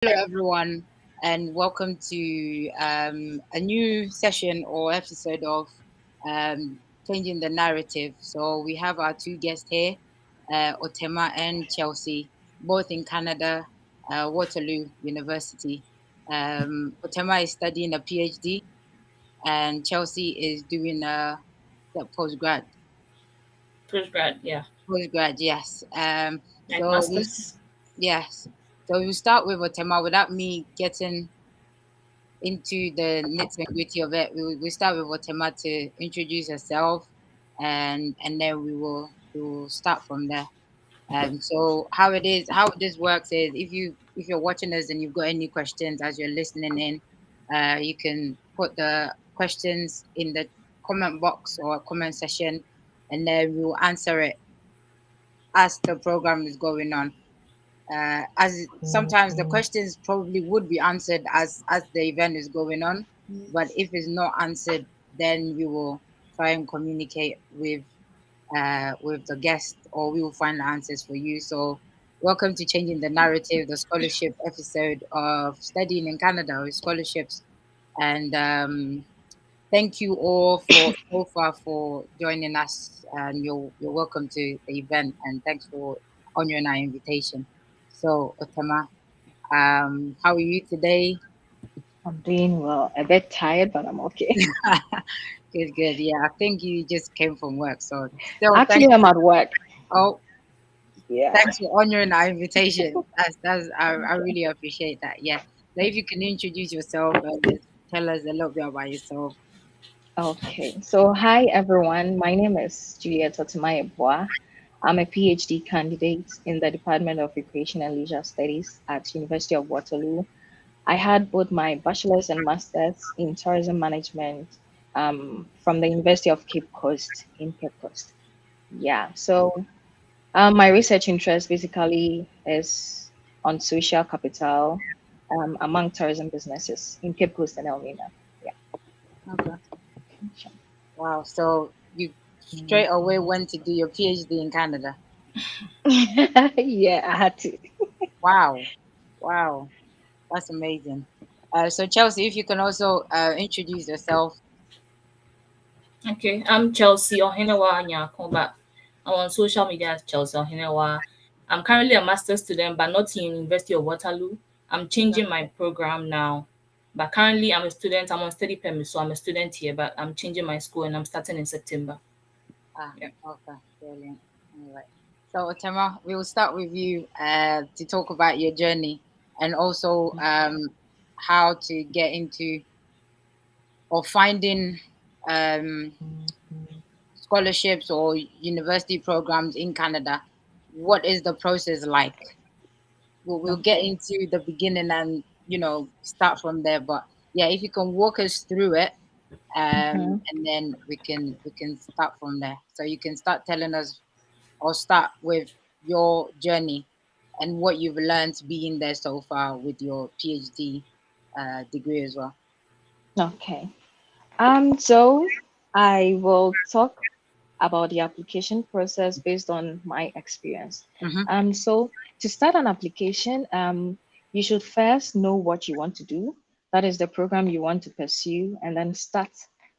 Hello, everyone, and welcome to a new session or episode of Changing the Narrative. So, we have our two guests here, Otema and Chelsea, both in Canada, Waterloo University. Otema is studying a PhD, and Chelsea is doing a postgrad. Postgrad, yeah, Postgrad, yes. like So, we, masters. yes. So, we'll start with Otema without me getting into the nitty and gritty of it. We start with Otema to introduce herself, and then we will start from there. So how this works is if you're watching us and you've got any questions as you're listening in, you can put the questions in the comment box or comment section, and then we will answer it as the program is going on. As sometimes the questions probably would be answered as the event is going on, but if it's not answered, then we will try and communicate with the guest, or we will find the answers for you. So, welcome to Changing the Narrative, the scholarship episode of Studying in Canada with scholarships, and thank you all for so far for joining us, and you're welcome to the event, and thanks for honoring our invitation. So, Otama, how are you today? I'm doing well. A bit tired, but I'm okay. Good, good. Yeah, I think you just came from work, so still Actually, I'm at work. oh, Yeah. thanks for honoring our invitation. I really appreciate that. Yeah. So if you can introduce yourself and just tell us a little bit about yourself. Okay. So, hi everyone. My name is Juliet Otimayebwa. I'm a PhD candidate in the Department of Recreation and Leisure Studies at University of Waterloo. I had both my bachelor's and master's in tourism management from the University of Cape Coast in Cape Coast. Yeah. So, my research interest basically is on social capital among tourism businesses in Cape Coast and Elmina. Yeah. Okay. Wow. So you straight away went to do your PhD in Canada. Yeah, I had to. Wow. Wow. That's amazing. So Chelsea, if you can also introduce yourself. Okay, I'm Chelsea Ohenewa Nyakomba. I'm on social media as Chelsea Ohenewa. I'm currently a master's student, but not in University of Waterloo. I'm changing my program now. But currently, I'm a student. I'm on study permit, so I'm a student here. But I'm changing my school, and I'm starting in September. Ah, Yeah. okay, brilliant. All right. So, Otema, we will start with you to talk about your journey and also how to get into or finding um, scholarships or university programs in Canada. What is the process like? We'll get Okay. into the beginning and start from there. But yeah, if you can walk us through it, hmm and then we can start from there. So you can start telling us or start with your journey and what you've learned being there so far with your PhD degree as well. Okay. So I will talk about the application process based on my experience. Mm-hmm. So to start an application, you should first know what you want to do. That is the program you want to pursue, and then start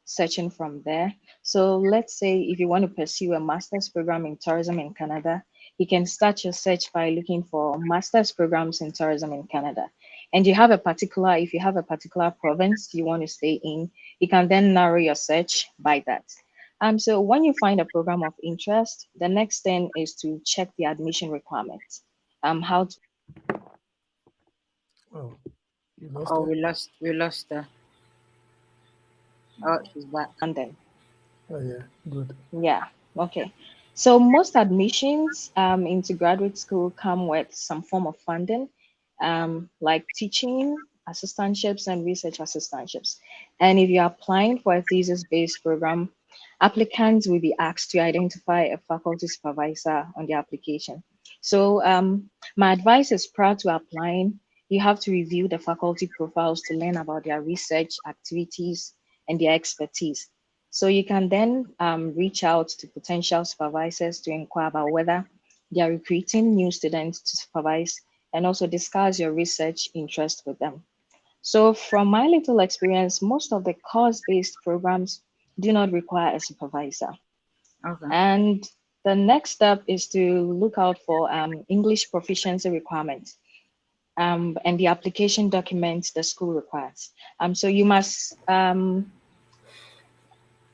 searching from there. So let's say if you want to pursue a master's program in tourism in Canada, you can start your search by looking for master's programs in tourism in Canada. And if you have a particular province you want to stay in, you can then narrow your search by that. So when you find a program of interest, the next thing is to check the admission requirements. How to Oh, you lost Oh, it? we lost her. Oh, she's back. London. Oh, yeah, good. Yeah. Okay. So most admissions into graduate school come with some form of funding, like teaching assistantships and research assistantships. And if you're applying for a thesis-based program, applicants will be asked to identify a faculty supervisor on the application. So my advice is prior to applying, you have to review the faculty profiles to learn about their research activities and their expertise. So you can then reach out to potential supervisors to inquire about whether they are recruiting new students to supervise and also discuss your research interest with them. So, from my little experience, most of the course-based programs do not require a supervisor. Okay. And the next step is to look out for English proficiency requirements and the application documents the school requires. So you must note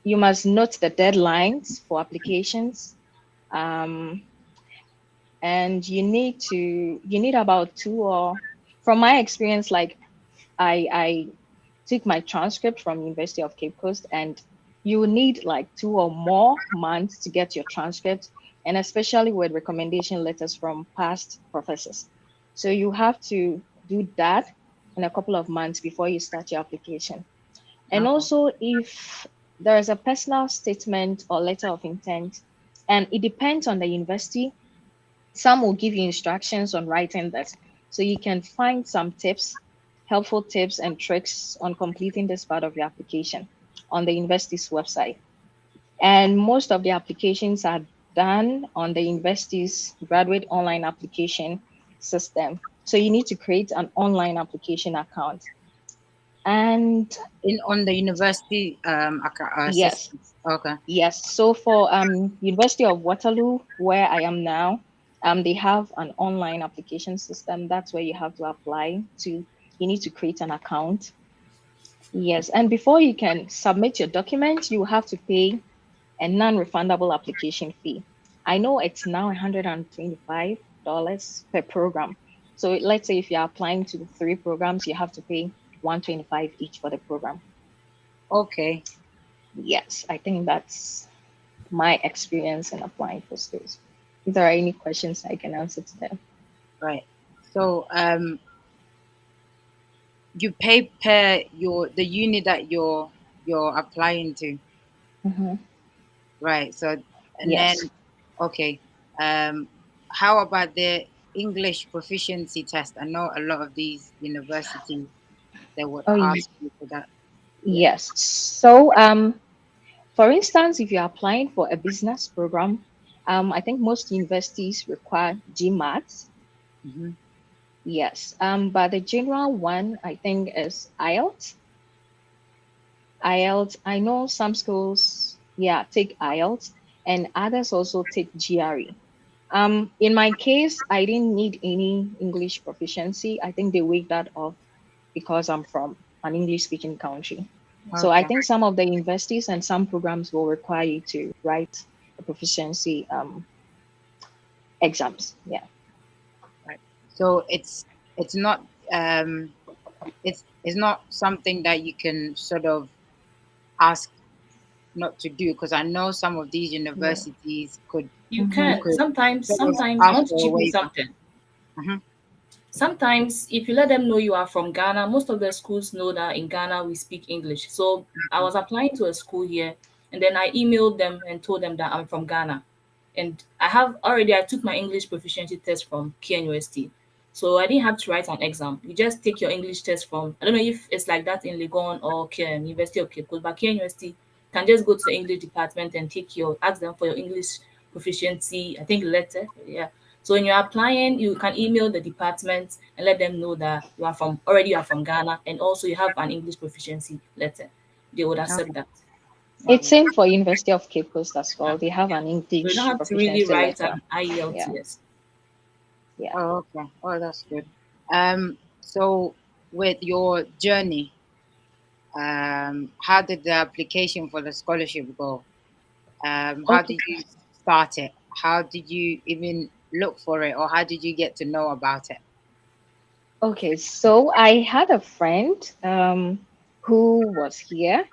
the deadlines for applications, um, and you need about two, or from my experience, like I took my transcript from University of Cape Coast, and you need like 2 or more months to get your transcript, and especially with recommendation letters from past professors. So you have to do that in a couple of months before you start your application. And Okay. also, if there is a personal statement or letter of intent, and it depends on the university, some will give you instructions on writing this. So you can find some tips, helpful tips and tricks on completing this part of your application on the university's website. And most of the applications are done on the university's graduate online application system. So you need to create an online application account. And On the university yes, systems. Okay. yes. So for University of Waterloo, where I am now, they have an online application system. That's where you have to apply to. You need to create an account. Yes, and before you can submit your document, you have to pay a non-refundable application fee. I know it's now $125 per program. So let's say if you're applying to the 3 programs, you have to pay 125 each for the program. Okay. Yes, I think that's my experience in applying for schools. If there are any questions, I can answer to them. Right. So you pay per the unit that you're applying to. Mhm. Right. So and then Yes. okay. How about the English proficiency test? I know a lot of these universities they would Oh, ask you for that. Yeah. yes. So, for instance, if you're applying for a business program, I think most universities require GMAT. Hmm. Yes. But the general one, I think, is IELTS. IELTS. I know some schools, yeah, take IELTS, and others also take GRE. In my case, I didn't need any English proficiency. I think they waived that off because I'm from an English speaking country. So I Okay. think some of the universities and some programs will require you to write a proficiency exams. Yeah. Right. So it's not um it's not something that you can sort of ask not to do, because I know some of these Yeah. universities could You Mm-hmm. can could sometimes. sort of Sometimes I ask want to for a chip in waiver. something. Hmm. Sometimes if you let them know you are from Ghana, most of the schools know that in Ghana we speak English. So I was applying to a school here, and then I emailed them and told them that I'm from Ghana. And I took my English proficiency test from KNUST. So I didn't have to write an exam. You just take your English test from, I don't know if it's like that in Legon or University of Cape Coast, but KNUST can just go to the English department and ask them for your English proficiency, I think letter. Yeah. So when you're applying, you can email the department and let them know that you are from Ghana, and also you have an English proficiency letter. They would accept Okay. that. All It's right. same for University of Cape Coast as Yeah. well. They have Yeah. an So you don't English have to really proficiency write letter. an IELTS, Yeah. yes. Yeah. Oh, okay. Oh, that's good. So with your journey, how did the application for the scholarship go? How Okay. did you start it? How did you even look for it, or how did you get to know about it? Okay. So I had a friend who was here,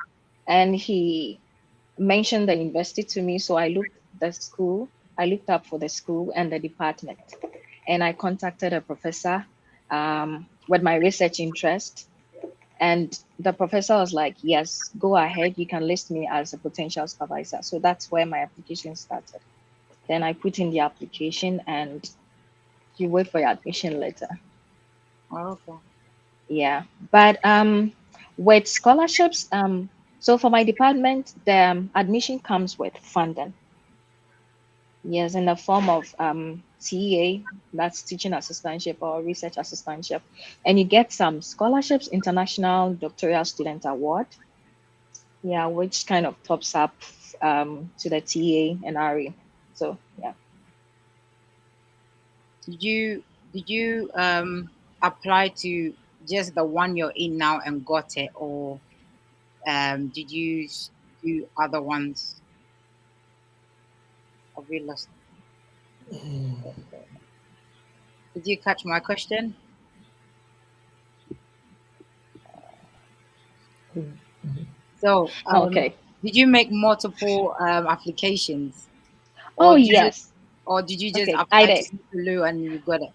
and he mentioned the university to me. So I looked up for the school and the department, and I contacted a professor with my research interest. And the professor was like, yes, go ahead. You can list me as a potential supervisor. So that's where my application started. Then I put in the application and you wait for your admission letter. Oh, okay. Yeah. But with scholarships, so for my department, the admission comes with funding. Yes, in the form of TEA, that's teaching assistantship or research assistantship. And you get some scholarships, International Doctoral Student Award. Yeah, which kind of tops up to the TEA and RE. So yeah. Did you apply to just the one you're in now and got it, or did you do other ones? Have we lost? Did you catch my question? So, Okay. did you make multiple applications, Oh or yes. did you just Okay, I apply to did. Lulu and you got it?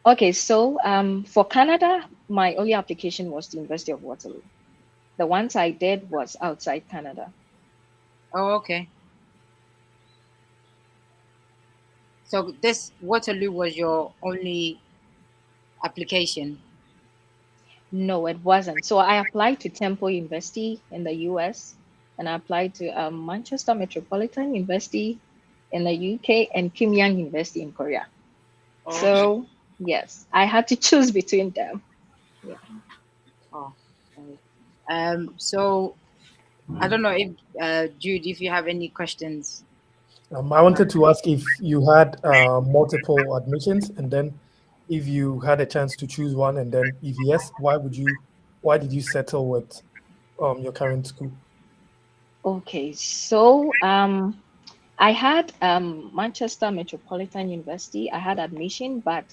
Okay, so for Canada, my only application was the University of Waterloo. The ones I did was outside Canada. Oh, okay. So this Waterloo was your only application. No, it wasn't. So I applied to Temple University in the US, and I applied to Manchester Metropolitan University in the UK, and Kim Young University in Korea. Oh, okay. So yes, I had to choose between them. Yeah. Oh, okay. So I don't know if Jude, if you have any questions. I wanted to ask if you had multiple admissions, and then if you had a chance to choose one, and then if yes, why did you settle with your current school? Okay, so I had Manchester Metropolitan University. I had admission, but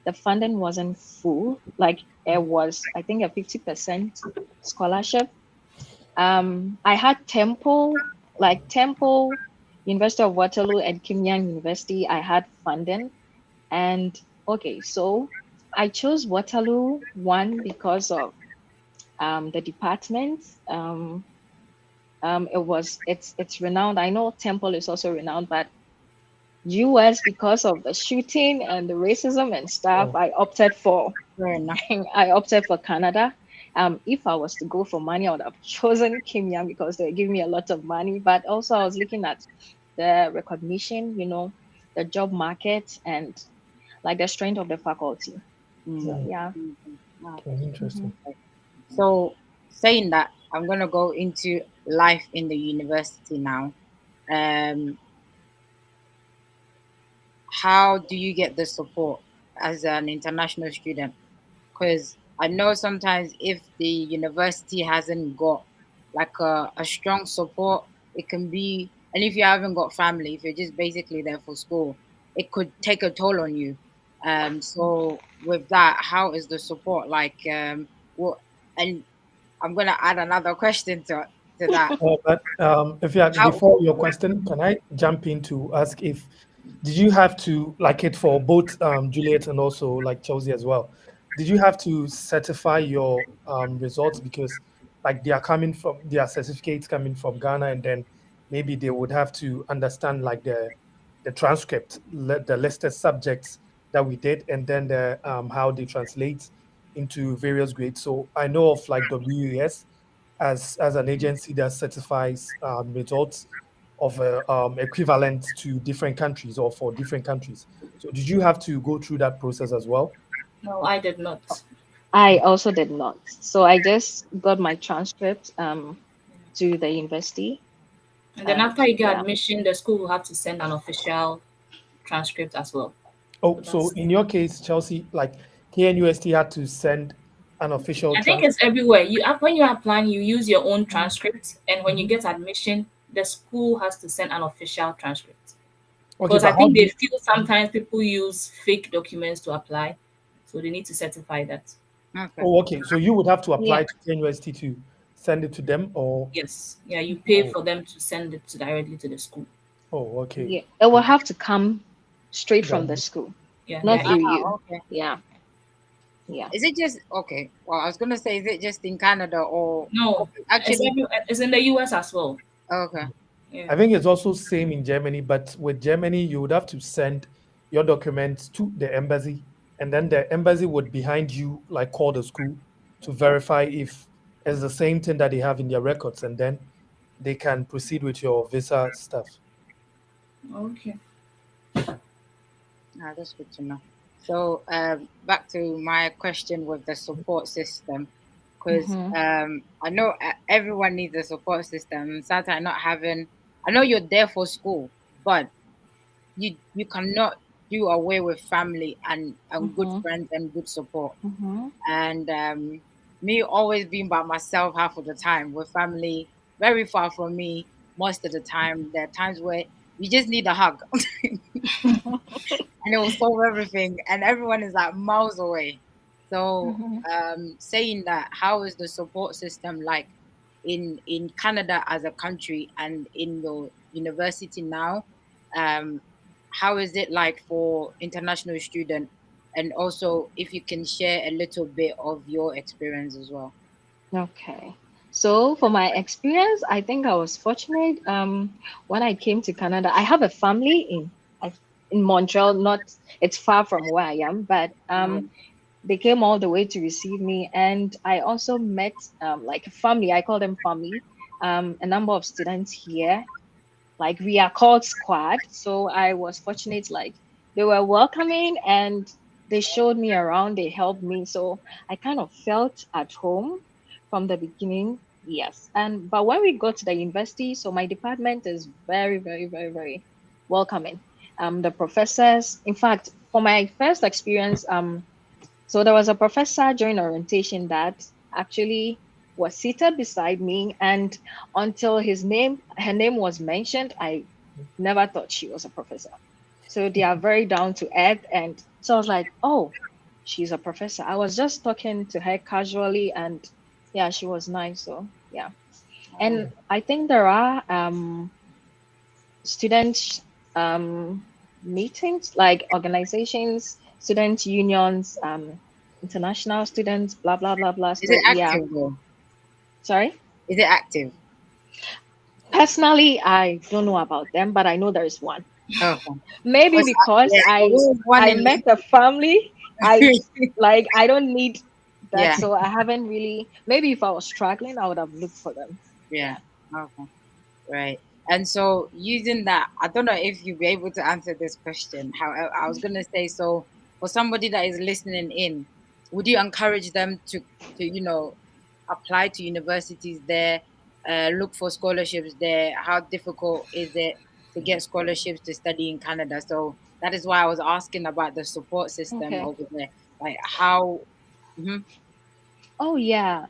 the funding wasn't full. Like it was, I think, a 50% scholarship. I had Temple, University of Waterloo, and Kim Young University. I had funding, and okay, so I chose Waterloo one because of the department. It's renowned. I know Temple is also renowned, but US, because of the shooting and the racism and stuff, Oh, I opted for Fair enough. I opted for Canada. If I was to go for money, I would have chosen Kim Young because they give me a lot of money. But also, I was looking at the recognition, the job market, and like the strength of the faculty. So Mm. yeah. Wow. okay, interesting. So saying that, I'm gonna go into life in the university now. Um, how do you get the support as an international student? Because I know sometimes if the university hasn't got like a strong support, it can be, and if you haven't got family, if you're just basically there for school, it could take a toll on you. So with that, how is the support like? What, and I'm gonna add another question to that. But if you How? before your question, can I jump in to ask if did you have to like it for both Juliet and also like Chelsea as well? Did you have to certify your results because like they are coming from their certificates coming from Ghana, and then maybe they would have to understand like the transcript, the listed subjects that we did, and then the how they translate into various grades. So I know of like WES as an agency that certifies results of equivalent to different countries or for different countries. So did you have to go through that process as well? No, I did not. I also did not. So I just got my transcript to the university, And then and after you get yeah. admission, the school will have to send an official transcript as well. Oh, So so that's, in your case, Chelsea, like KNUST had to send an official I think transcript. it's everywhere. When you're applying, you use your own transcript, and when you get admission, the school has to send an official transcript. Okay, Because I but how think do they you, feel sometimes people use fake documents to apply, so they need to certify that. Okay. oh, okay, so you would have to Yeah. apply to KNUST to send it to them, or Yes, yeah, you pay oh, for them to send it directly to the school. oh, okay, Yeah, it will have to come straight from the then school, Yeah, not yeah. through Ah, you. okay. Yeah, yeah. Is it just okay? Well, I was gonna say, is it just in Canada or No, actually? it's in the US as well. Okay. Yeah. I think it's also same in Germany, but with Germany, you would have to send your documents to the embassy, and then the embassy would behind you like call the school to verify if it's the same thing that they have in their records, and then they can proceed with your visa stuff. Okay. That's good to know. So back to my question with the support system, because Mm-hmm. I know everyone needs a support system. Sometimes not having, I know you're there for school, but you cannot do away with family and good Mm-hmm. friends and good support. Mm-hmm. And me always being by myself half of the time with family very far from me most of the time. There are times where you just need a hug and it will solve everything, and everyone is like miles away. So Mm-hmm. saying that, how is the support system like in Canada as a country and in your university now? um how is it like for international student, and also if you can share a little bit of your experience as well. Okay. So for my experience, I think I was fortunate. When I came to Canada, I have a family in Montreal. Not it's far from where I am, but Mm. they came all the way to receive me, and I also met like a family. I call them family. A number of students here. Like we are called squad. So I was fortunate. Like they were welcoming and they showed me around. They helped me. So I kind of felt at home from the beginning. Yes. And but when we got to the university, so my department is very, very, very, very welcoming. The professors, in fact, for my first experience, so there was a professor during orientation that actually was seated beside me, and until her name was mentioned, I never thought she was a professor. So they are very down to earth, and so I was like, oh, she's a professor. I was just talking to her casually, and yeah, she was nice. So yeah, Oh, and I think there are student meetings like organizations, student unions, international students, blah blah blah blah. is it So yeah, active though? sorry. Is it active? Personally, I don't know about them, but I know there is one. Okay. Maybe Because, because yeah, there I was one I in met a family. I like I don't need that, yeah, so I haven't really. Maybe if I was struggling, I would have looked for them. yeah. Yeah. Okay. Right. And so using that, I don't know if you'll be able to answer this question. However, I was gonna say, so for somebody that is listening in, would you encourage them to apply to universities there, look for scholarships there? How difficult is it to get scholarships to study in Canada? So that is why I was asking about the support system Okay. over there. Like how. Mhm. Oh yeah.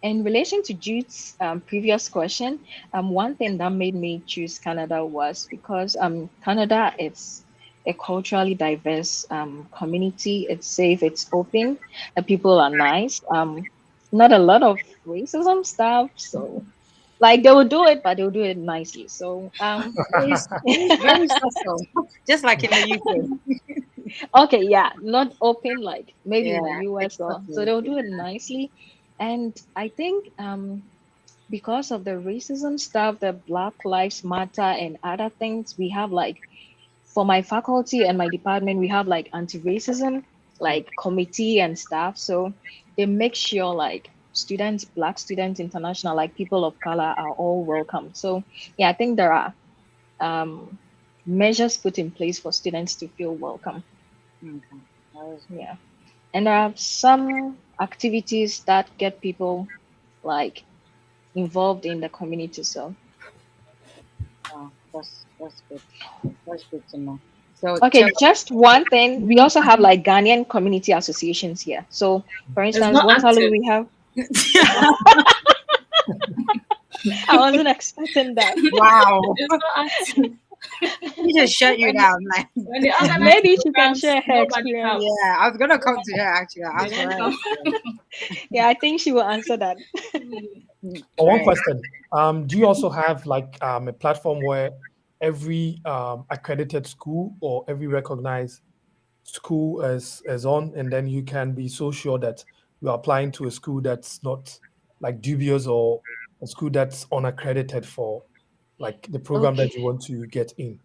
In relation to Jude's previous question, one thing that made me choose Canada was because Canada is a culturally diverse community. It's safe, it's open, the people are nice. Not a lot of racism stuff. So like they will do it, but they'll do it nicely. So It's very subtle, just like in the UK. okay, yeah, not open like maybe in the Yeah, US, it's or so subtle. they'll do it nicely. And I think because of the racism stuff, the Black Lives Matter and other things, we have like for my faculty and my department, we have like anti-racism, Mm. like committee and stuff. So they make sure like students, Black students, international, like people of color are all welcome. So yeah, I think there are um, measures put in place for students to feel welcome. Okay, that was good. Yeah. And there are some activities that get people like involved in the community. So Wow, that's good. That's good to know. So, okay, just one thing. We also have like Ghanaian community associations here. So, for It's instance, not Waterloo, active. we have. I wasn't expecting that. wow, It's not active. he just shut you When, down. Like, when they organize Maybe she can programs, share her nobody experience. counts. yeah, I was gonna come to her actually. They Ask for don't her count. experience. Yeah, I think she will answer that. But one Right. question: do you also have like a platform where every accredited school or every recognized school is on, and then you can be so sure that you are applying to a school that's not like dubious or a school that's unaccredited for like the program Okay. that you want to get in?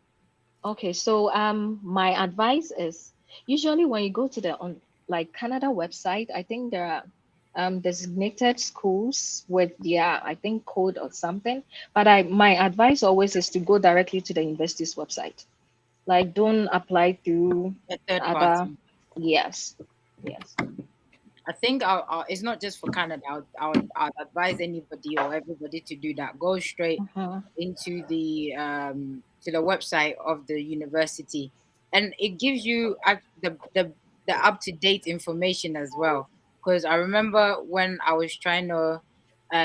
Okay, so my advice is usually when you go to the on like Canada website, I think there are designated schools with their, I think, code or something. But my advice always is to go directly to the university's website. Like, don't apply through A third other. party. Yes, yes. I think it's not just for Canada. I'd advise anybody or everybody to do that. Go straight Uh-huh. into the website of the university, and it gives you the up to date information as well. Because I remember when I was trying to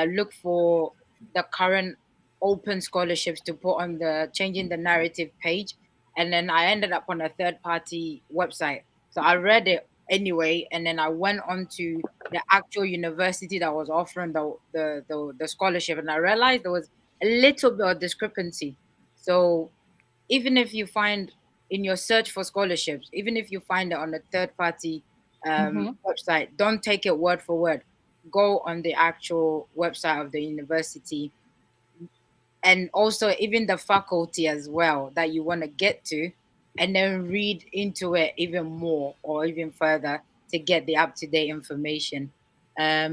look for the current open scholarships to put on the changing the narrative page, and then I ended up on a third party website. So I read it anyway, and then I went on to the actual university that was offering the scholarship, and I realized there was a little bit of discrepancy. So even if you find in your search for scholarships, even if you find it on a third party Mm-hmm. website, don't take it word for word. Go on the actual website of the university, and also even the faculty as well that you want to get to, and then read into it even more or even further to get the up-to-date information.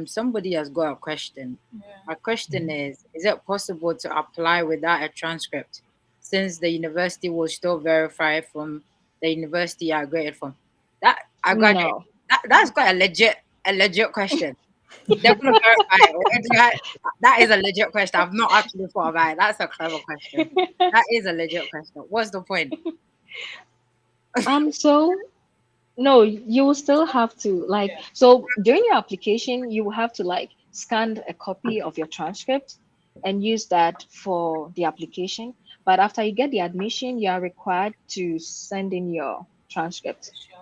Somebody has got a question. Yeah. My question is it possible to apply without a transcript, since the university will still verify from the university I graduated from? That I graduated. No. That's quite a legit question. They're gonna verify it. That is a legit question. I've not actually thought about it. That's a clever question. That is a legit question. What's the point? So no, you will still have to, like, so during your application, you will have to like scan a copy of your transcript and use that for the application. But after you get the admission, you are required to send in your transcript, Sure.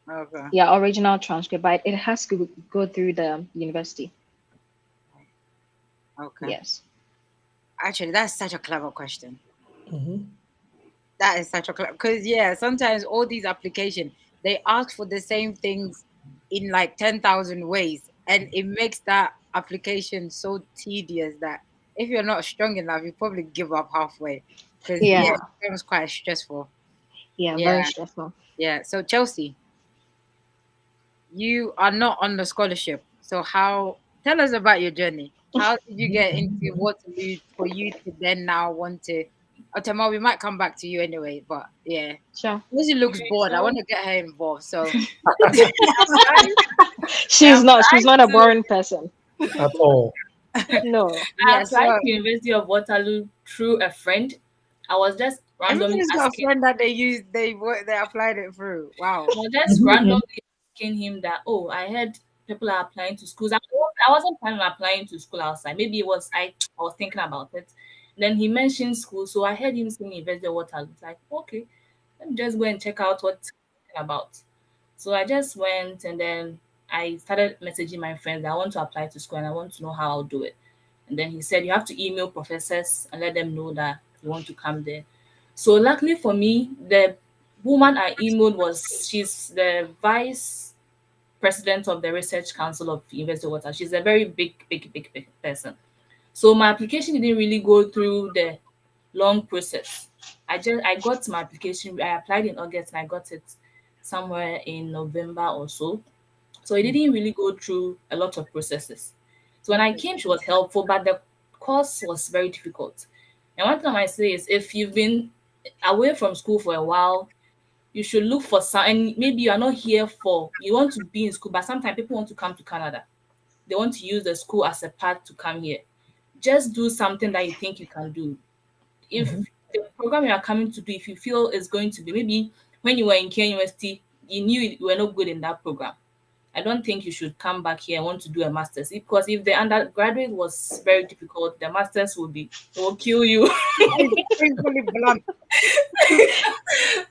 Okay. your original transcript, but it has to go through the university. Okay. Yes. Actually, that's such a clever question. Mhm. That is such a clever, because yeah, sometimes all these applications they ask for the same things in like 10,000 ways, and it makes that application so tedious that if you're not strong enough, you probably give up halfway. Because yeah, Yeah. it becomes quite stressful. Yeah. Very Yeah, stressful. yeah. So Chelsea, you are not on the scholarship. So how? Tell us about your journey. How did you get into Waterloo for you to then now want to? Oh, Tamar, we might come back to you anyway, but yeah, Sure. Lucy looks Okay, bored. I so want to get her involved. So I She's applied not a to boring person. At all. No. I yeah, applied so to University of Waterloo through a friend. I was just randomly everybody's got a asking friend that they use. They applied it through. Wow. I was just randomly asking him that, oh, I heard people are applying to schools. I wasn't planning on applying to school outside. Maybe it was I was thinking about it. Then he mentioned school, so I heard him saying University of Waterloo. It's like, okay, let me just go and check out what he's talking about. So I just went and then I started messaging my friends. I want to apply to school and I want to know how I'll do it. And then he said you have to email professors and let them know that you want to come there. So luckily for me, the woman I emailed she's the vice president of the research council of University of Water. She's a very big person. So my application didn't really go through the long process. I got my application. I applied in August and I got it somewhere in November or so. So it didn't really go through a lot of processes. So when I came, she was helpful, but the course was very difficult. And one thing I might say is if you've been away from school for a while, you should look for some, and maybe you are not here for, you want to be in school, but sometimes people want to come to Canada. They want to use the school as a path to come here. Just do something that you think you can do. If the program you are coming to do, if you feel is going to be, maybe when you were in Kenya University, you knew you were not good in that program. I don't think you should come back here and want to do a master's, because if the undergraduate was very difficult, the master's it will kill you. Painfully blunt.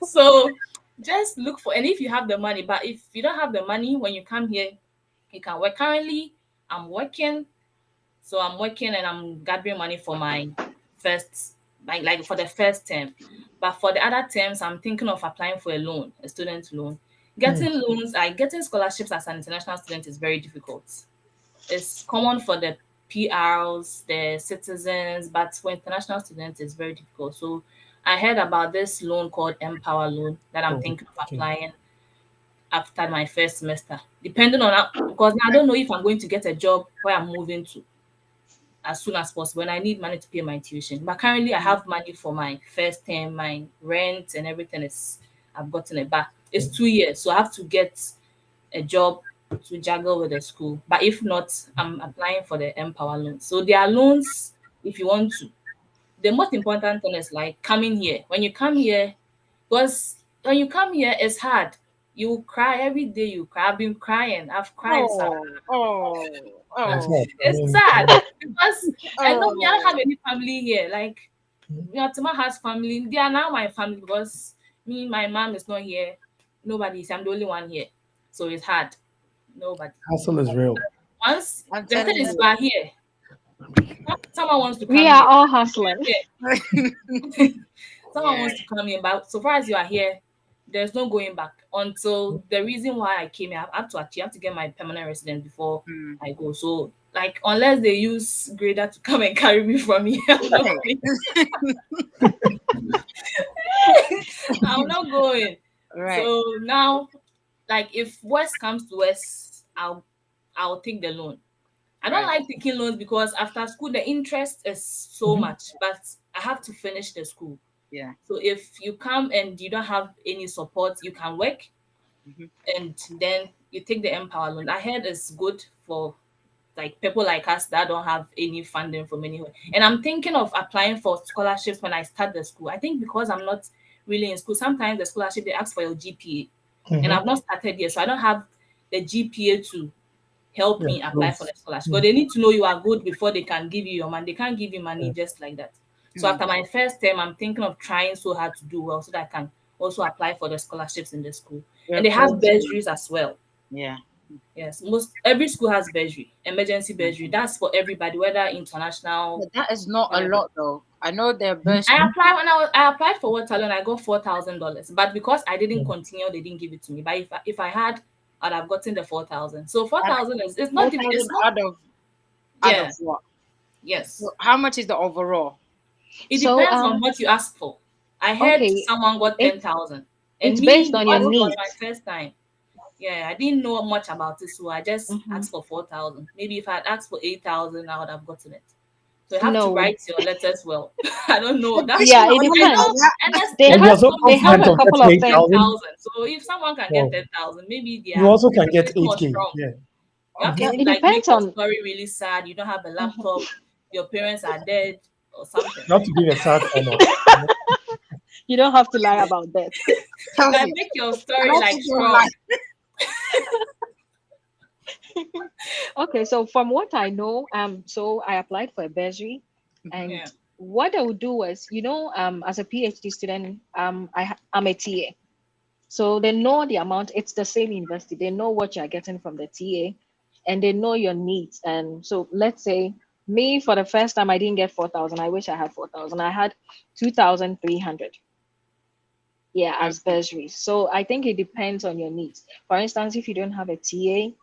So just look for, and if you have the money, but if you don't have the money when you come here, you can work. Currently, I'm working, so I'm working and I'm gathering money for my first, like for the first term. But for the other terms, I'm thinking of applying for a loan, a student loan. Getting scholarships as an international student is very difficult. It's common for the PRs, the citizens, but for international students, it's very difficult. So I heard about this loan called Empower Loan that I'm Oh, thinking of okay. applying. after my first semester, depending on how, because I don't know if I'm going to get a job where I'm moving to as soon as possible, and I need money to pay my tuition. But currently, I have money for my first term, my rent, and everything is I've gotten it back. It's 2 years, so I have to get a job to juggle with the school. But if not, I'm applying for the Empower loan. So there are loans if you want to. The most important thing is like coming here. When you come here, because when you come here, it's hard. You cry every day. You cry. I've been crying. I've cried. That's Oh, right. I It's mean, sad because I know me. I don't have oh. any family here. Like Tima has family. They are now my family because me, my mom is not here. Nobody is. I'm the only one here, so it's hard. Nobody. hustle is real. Once I'm the thing telling is, we are here. Someone wants to come We are here. all hustling. Yeah. you. Someone Yeah. wants to come in, but so far as you are here, there's no going back until the reason why I came here. I have to actually have to get my permanent residence before Mm. I go. So, like, unless they use grader to come and carry me from here, I'm not Right. going. I'm not going. Right. So now, like, if West comes to West, I'll take the loan. I don't Right. like taking loans because after school the interest is so much, but I have to finish the school. Yeah. So if you come and you don't have any support, you can work Mhm. and then you take the Empower loan. I heard it's good for like people like us that don't have any funding from anywhere. And I'm thinking of applying for scholarships when I start the school. I think because I'm not really in school, sometimes the scholarship they ask for your GPA, and I've not started yet, so I don't have the GPA to help Yeah, me apply for those- the scholarship. But they need to know you are good before they can give you your money. They can't give you money just like that. So after my first term, I'm thinking of trying so hard to do well so that I can also apply for the scholarships in the school. Yeah, And they have cool. bursaries as well. Yeah. Yes, every school has bursary, emergency bursary. That's for everybody, whether international. But that is not a whatever. lot though. I know their best. I applied for Waterloo and I got $4,000. But because I didn't continue, they didn't give it to me. But if I had, I'd have gotten the 4,000. So 4,000 is it's not even it's not out of yeah. what? Yes. So how much is the overall? It So, depends on what you ask for. I heard okay, someone got it- 10,000. And it's me, based on your because it was needs. my first time. Yeah, I didn't know much about it, so I just Mhm. asked for 4,000. Maybe if I had asked for 8,000, I would have gotten it. So you have No. to write your letters well. I don't know. That's Yeah, it I depends. know, and that's They And have, you're so they have confident a of couple getting of things. 8,000. 10,000. So if someone can Wow. get 10,000, maybe they You are also can get application was 8K. strong. Yeah. You have to It like make depends your on. story really sad. You don't have a laptop, your parents are dead or something. You have to give a sad final. You don't have to lie about that. Like make your story Not like to go strong. like- Okay, so from what I know, so I applied for a bursary, and Yeah. what I would do was, as a PhD student, I'm a TA, so they know the amount. It's the same university. They know what you're getting from the TA, and they know your needs. And so let's say me for the first time, I didn't get 4,000. I wish I had 4,000. I had 2,300. Yeah, as bursary. So I think it depends on your needs. For instance, if you don't have a TA,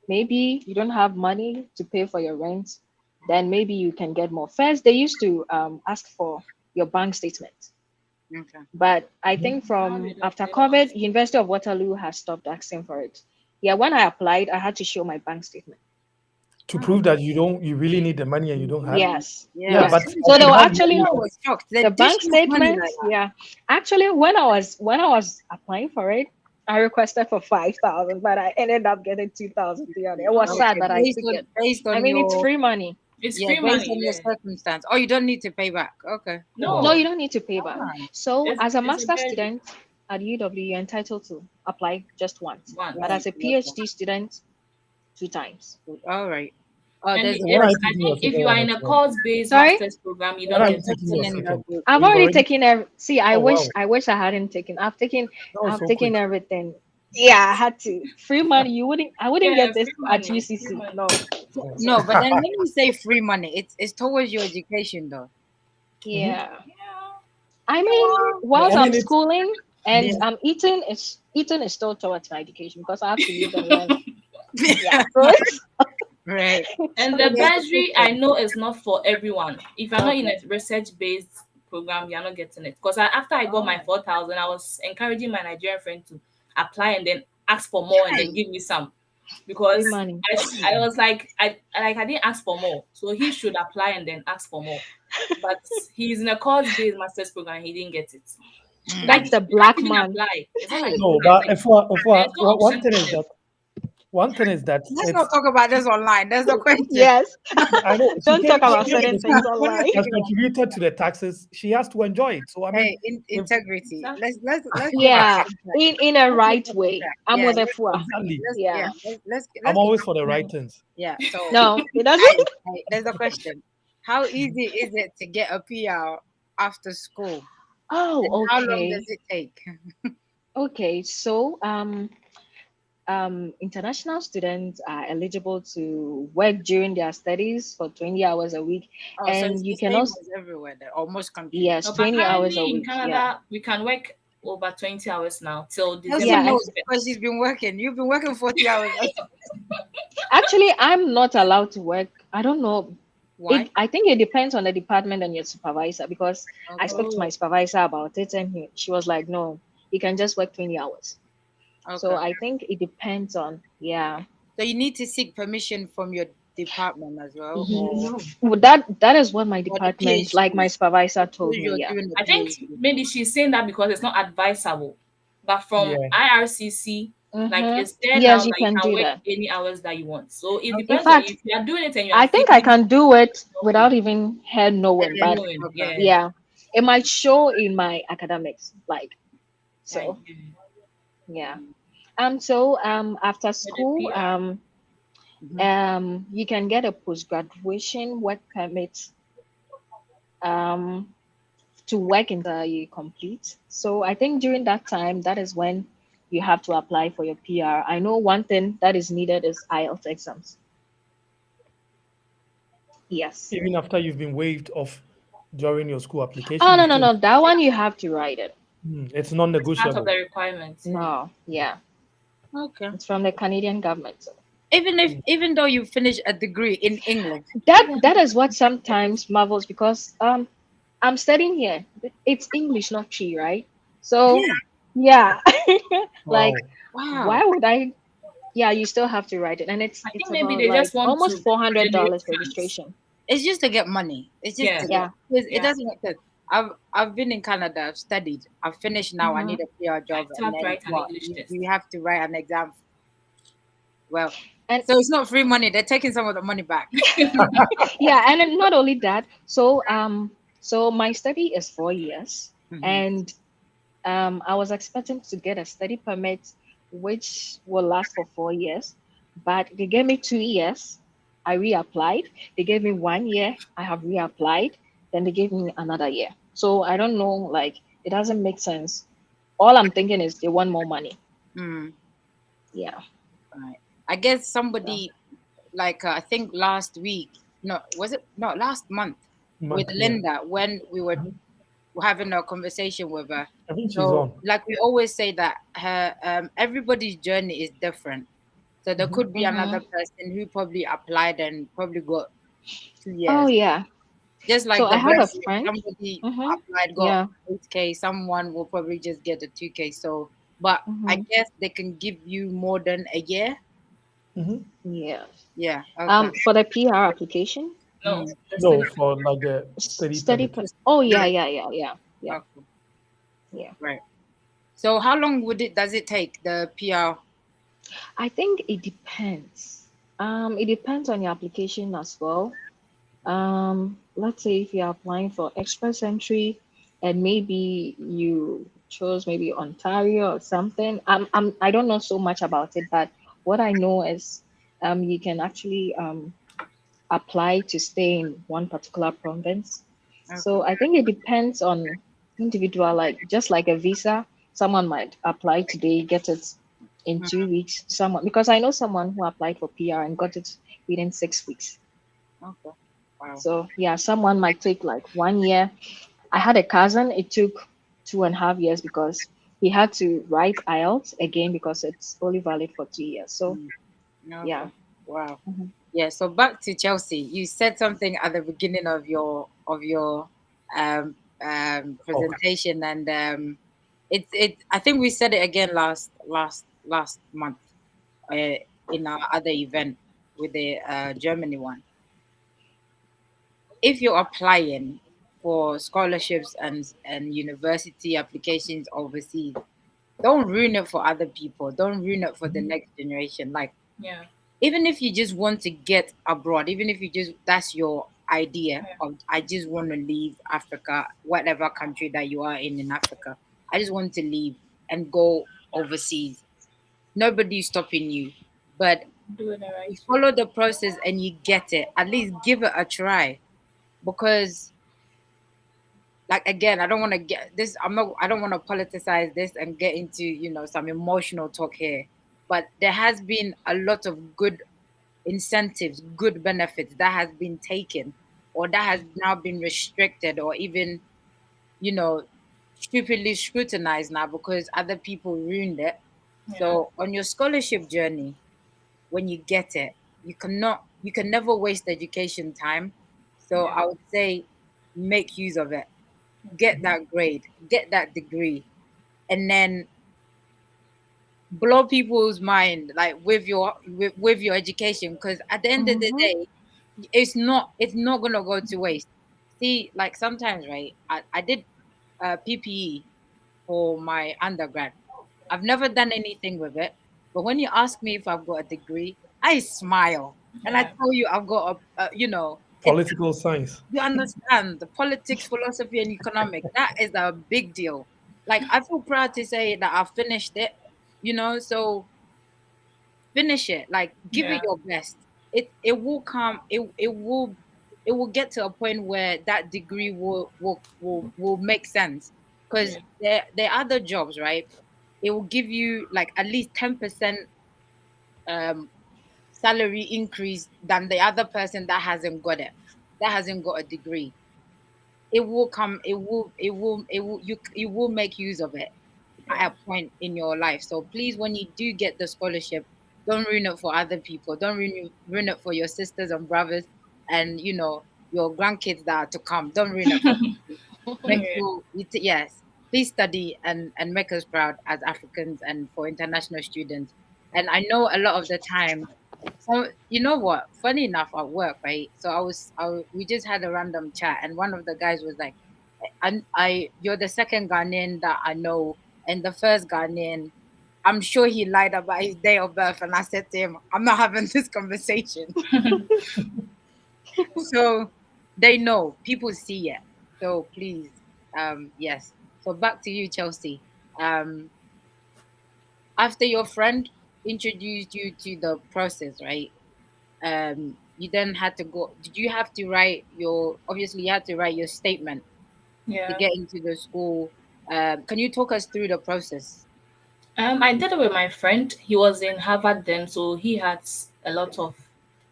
maybe you don't have money to pay for your rent, then maybe you can get more. First, they used to ask for your bank statement. Okay. But I think from after COVID, University of Waterloo has stopped asking for it. Yeah, when I applied, I had to show my bank statement. To prove that you really need the money and you don't have it. Yes. Yeah. Yeah, but So they you were have actually I was shocked. They the bank dish out money statement. like that. Yeah, actually, when I was applying for it, I requested for 5,000, but I ended up getting 2,300. It was sad that I Based took on, it. based on I mean, it's your, free money. It's yeah, free based money. on your Yeah. circumstance. Oh, you don't need to pay back. Okay. No. No, you don't need to pay back. Alright. So, It's- as a it's a master bursary. student at UW, you're entitled to apply just once. Once. But as a PhD student, 2 times. All right. Oh, And there's if, a Why are you I taking your think if second you are one in a as well? course-based Sorry? master's program, you Why don't are you get taking your in the second? group. I've You've already taken See, I Oh, wish wow. I wish I hadn't taken. I've taken That was so taken quick. everything. Yeah, I had to. Free money. I wouldn't Yeah, get this free at money, UCC. free money. No. No, but then when you say free money, it's towards your education though. Yeah. Yeah. I mean, whilst I mean, I'm it's- schooling and Yeah. I'm eating is still towards my education because I have to live and learn. Yeah. So it's- Right. And the bursary, I know is not for everyone. If you're not in a research-based program, you're not getting it. Because after I got my 4,000, I was encouraging my Nigerian friend to apply, and then ask for more and then give me some, because Free money. I was like I didn't ask for more, so he should apply and then ask for more. But he's in a course-based master's program. He didn't get it. Like That's the you can't black even man. apply. It's not like No, you but can there's no one option thing for is them. that Let's not talk about this online. There's no question. Yes. I know Don't talk about certain things We're not online. has taking contributed to the taxes. She has to enjoy it. So I mean, Hey, integrity. Let's go Yeah, back on track. in a Let's right go back on way. track. I'm Yeah, with a let's, fua. exactly. Yeah. let's I'm go always back for the on right track. things. Yeah. So No, it doesn't. hey, there's a question. How easy is it to get a PR after school? And Oh, how long okay. does it take? Okay. So, international students are eligible to work during their studies for 20 hours a week, Oh, so it's and you the can same also, as everywhere there, or most countries. yes, But 20 hours currently a in week. Yeah. Canada, we can work over 20 hours now till December. Elsie Yeah, knows because she's been working. You've been working 40 hours. Actually, I'm not allowed to work. I don't know. Why? I think it depends on the department and your supervisor, because I Okay. spoke to my supervisor about it, and she was like, no, you can just work 20 hours. So Okay. I think it depends on, yeah. So you need to seek permission from your department as well, or Well, that is what my the department, like my PhD. supervisor told Because me. you're Yeah. doing the I think PhD. maybe she's saying that because it's not advisable. But from Yeah. IRCC, like Mm-hmm. it's there now Yes, you that you can can do work that. any hours that you want. So it Okay. In depends on you. fact, If you are doing it and you I are think I feeling can do it okay, without even her knowing, Yeah, but knowing, okay. yeah. yeah, it might show in my academics, like, Right. so yeah. So after With the school, PR. you can get a post graduation work permit um to work until you complete. So I think during that time, that is when you have to apply for your PR. I know one thing that is needed is IELTS exams. Yes. Even after you've been waived off during your school application, Oh, you no, no, still no. That one you have to write it. it's It's part of non-negotiable. the requirements. Yeah. No, yeah. Okay. It's from the Canadian government. So Even though you finish a degree in English. that is what sometimes marvels, because I'm studying here. It's English, not Chi, right? So yeah. Like, Wow. why Wow. would I? Yeah, you still have to write it, and I it's think it's maybe about they like just want almost to generate $400 funds. registration. It's just to get money. It's just Yeah. to Yeah. get, it Yeah. doesn't make sense. I've been in Canada, I've studied, I've finished now, I need a PR I job, still and have to then write an what? English test. You have to write an exam. Well, And so it's not free money, they're taking some of the money back. yeah, and then not only that, so my study is 4 years, Mhm. and I was expecting to get a study permit which will last for 4 years, but they gave me 2 years. I reapplied. They gave me 1 year. I have reapplied. Then they gave me another year. So I don't know, like, it doesn't make sense. All I'm thinking is they want more money. Mm, Yeah. right. I guess So somebody like I think last week, no, was it no last month with Month, yeah. Linda when we were having a conversation with her. I think she's So, on. like we always say that her everybody's journey is different. So there could be another person who probably applied and probably got 2 years. Oh yeah. Just So like I the have a best, friend. somebody Mm-hmm. applied got Yeah. 8K. Someone will probably just get the 2K. So, but I Mm-hmm. guess they can give you more than a year. Yeah. Yeah. Okay. For the PR application, No, Mm. the No, study. for like the study study. permit. Oh yeah, yeah. Okay. Yeah. Right. So how long does it take the PR? I think it depends. It depends on your application as well. Let's say if you're applying for express entry, and maybe you chose maybe Ontario or something. I don't know so much about it, but what I know is, you can actually apply to stay in one particular province. So Okay. I think it depends on individual, like just like a visa. Someone might apply today, get it in 2 weeks. Someone, because I know someone who applied for PR and got it within 6 weeks. Okay. Wow. So yeah, someone might take like 1 year. I had a cousin, it took 2.5 years because he had to write IELTS again because it's only valid for 2 years. So Okay. yeah. Wow. Mhm. Yeah. So back to Chelsea. You said something at the beginning of your um presentation, and I think we said it again last last month in our other event with the Germany one. If you're applying for scholarships and university applications overseas, don't ruin it for other people. Don't ruin it for the next generation. Like, Yeah. even if you just want to get abroad, even if you just that's your idea Yeah. of I just want to leave Africa, whatever country that you are in Africa, I just want to leave and go overseas. Nobody's stopping you, but Do it the you right way. follow the process and you get it. At least give it a try, because like again, I don't want to get this. I don't want to politicize this and get into some emotional talk here, but there has been a lot of good incentives, good benefits that has been taken, or that has now been restricted, or even you know stupidly scrutinized now because other people ruined it. Yeah. So on your scholarship journey, when you get it, you can never waste education time. So Yeah. I would say make use of it, get that grade, get that degree, and then blow people's mind like with your education, because at the end of the Mm-hmm. day it's not gonna go to waste. See, like sometimes, right, I did PPE for my undergrad. I've never done anything with it, but when you ask me if I've got a degree, I smile and I Yeah. tell you I've got it's, Political science. you understand the politics, philosophy, and economics. That is a big deal. Like, I feel proud to say that I finished it, so finish it. Like, give it Yeah. your best. It will come. It will get to a point where that degree will make sense, because Yeah. there are other jobs, right? It will give you like at least 10% um salary increase than the other person that hasn't got it, that hasn't got a degree. It will come. You will make use of it Yeah. at a point in your life. So please, when you do get the scholarship, don't ruin it for other people. Don't ruin it for your sisters and brothers, and your grandkids that are to come. Don't ruin it for them. Make Yeah. sure yes, please study and make us proud as Africans and for international students. And I know a lot of the time, so you know what? Funny enough, at work, right? So we just had a random chat, and one of the guys was like, you're the second Ghanaian that I know, and the first Ghanaian. I'm sure he lied about his day of birth, and I said to him, I'm not having this conversation. So they know, people see it. So please, yes. So back to you, Chelsea. Um, After your friend introduced you to the process, right? You then had to go. Did you have to write your? Obviously, you had to write your statement to Yeah. get into the school. Can you talk us through the process? I did it with my friend. He was in Harvard then, so he had a lot of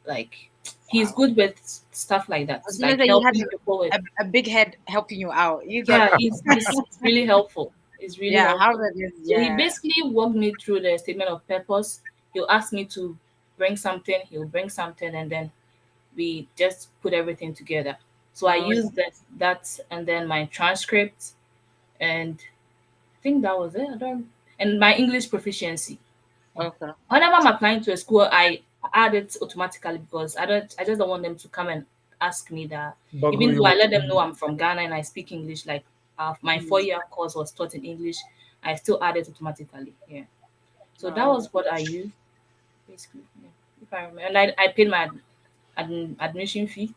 like he's Wow. good with stuff like I that, was gonna like say you had helping people with. a big head helping you out. You get Yeah, me? he's really helpful. It's really Yeah, helpful. Harvard is, So he yeah. basically walked me through the statement of purpose. He'll ask me to bring something, he'll bring something, and then we just put everything together. So I Oh, used that and then my transcript, and I think that was it. I don't and my English proficiency. okay. Whenever I'm applying to a school, I add it automatically because I just don't want them to come and ask me that. Buggle Even though I you. let them know I'm from Ghana and I speak English, like my Mm. 4 year course was taught in English, I still add it automatically. Yeah. So that Oh, was what I used basically. Yeah. If I remember, and I paid my admission fee,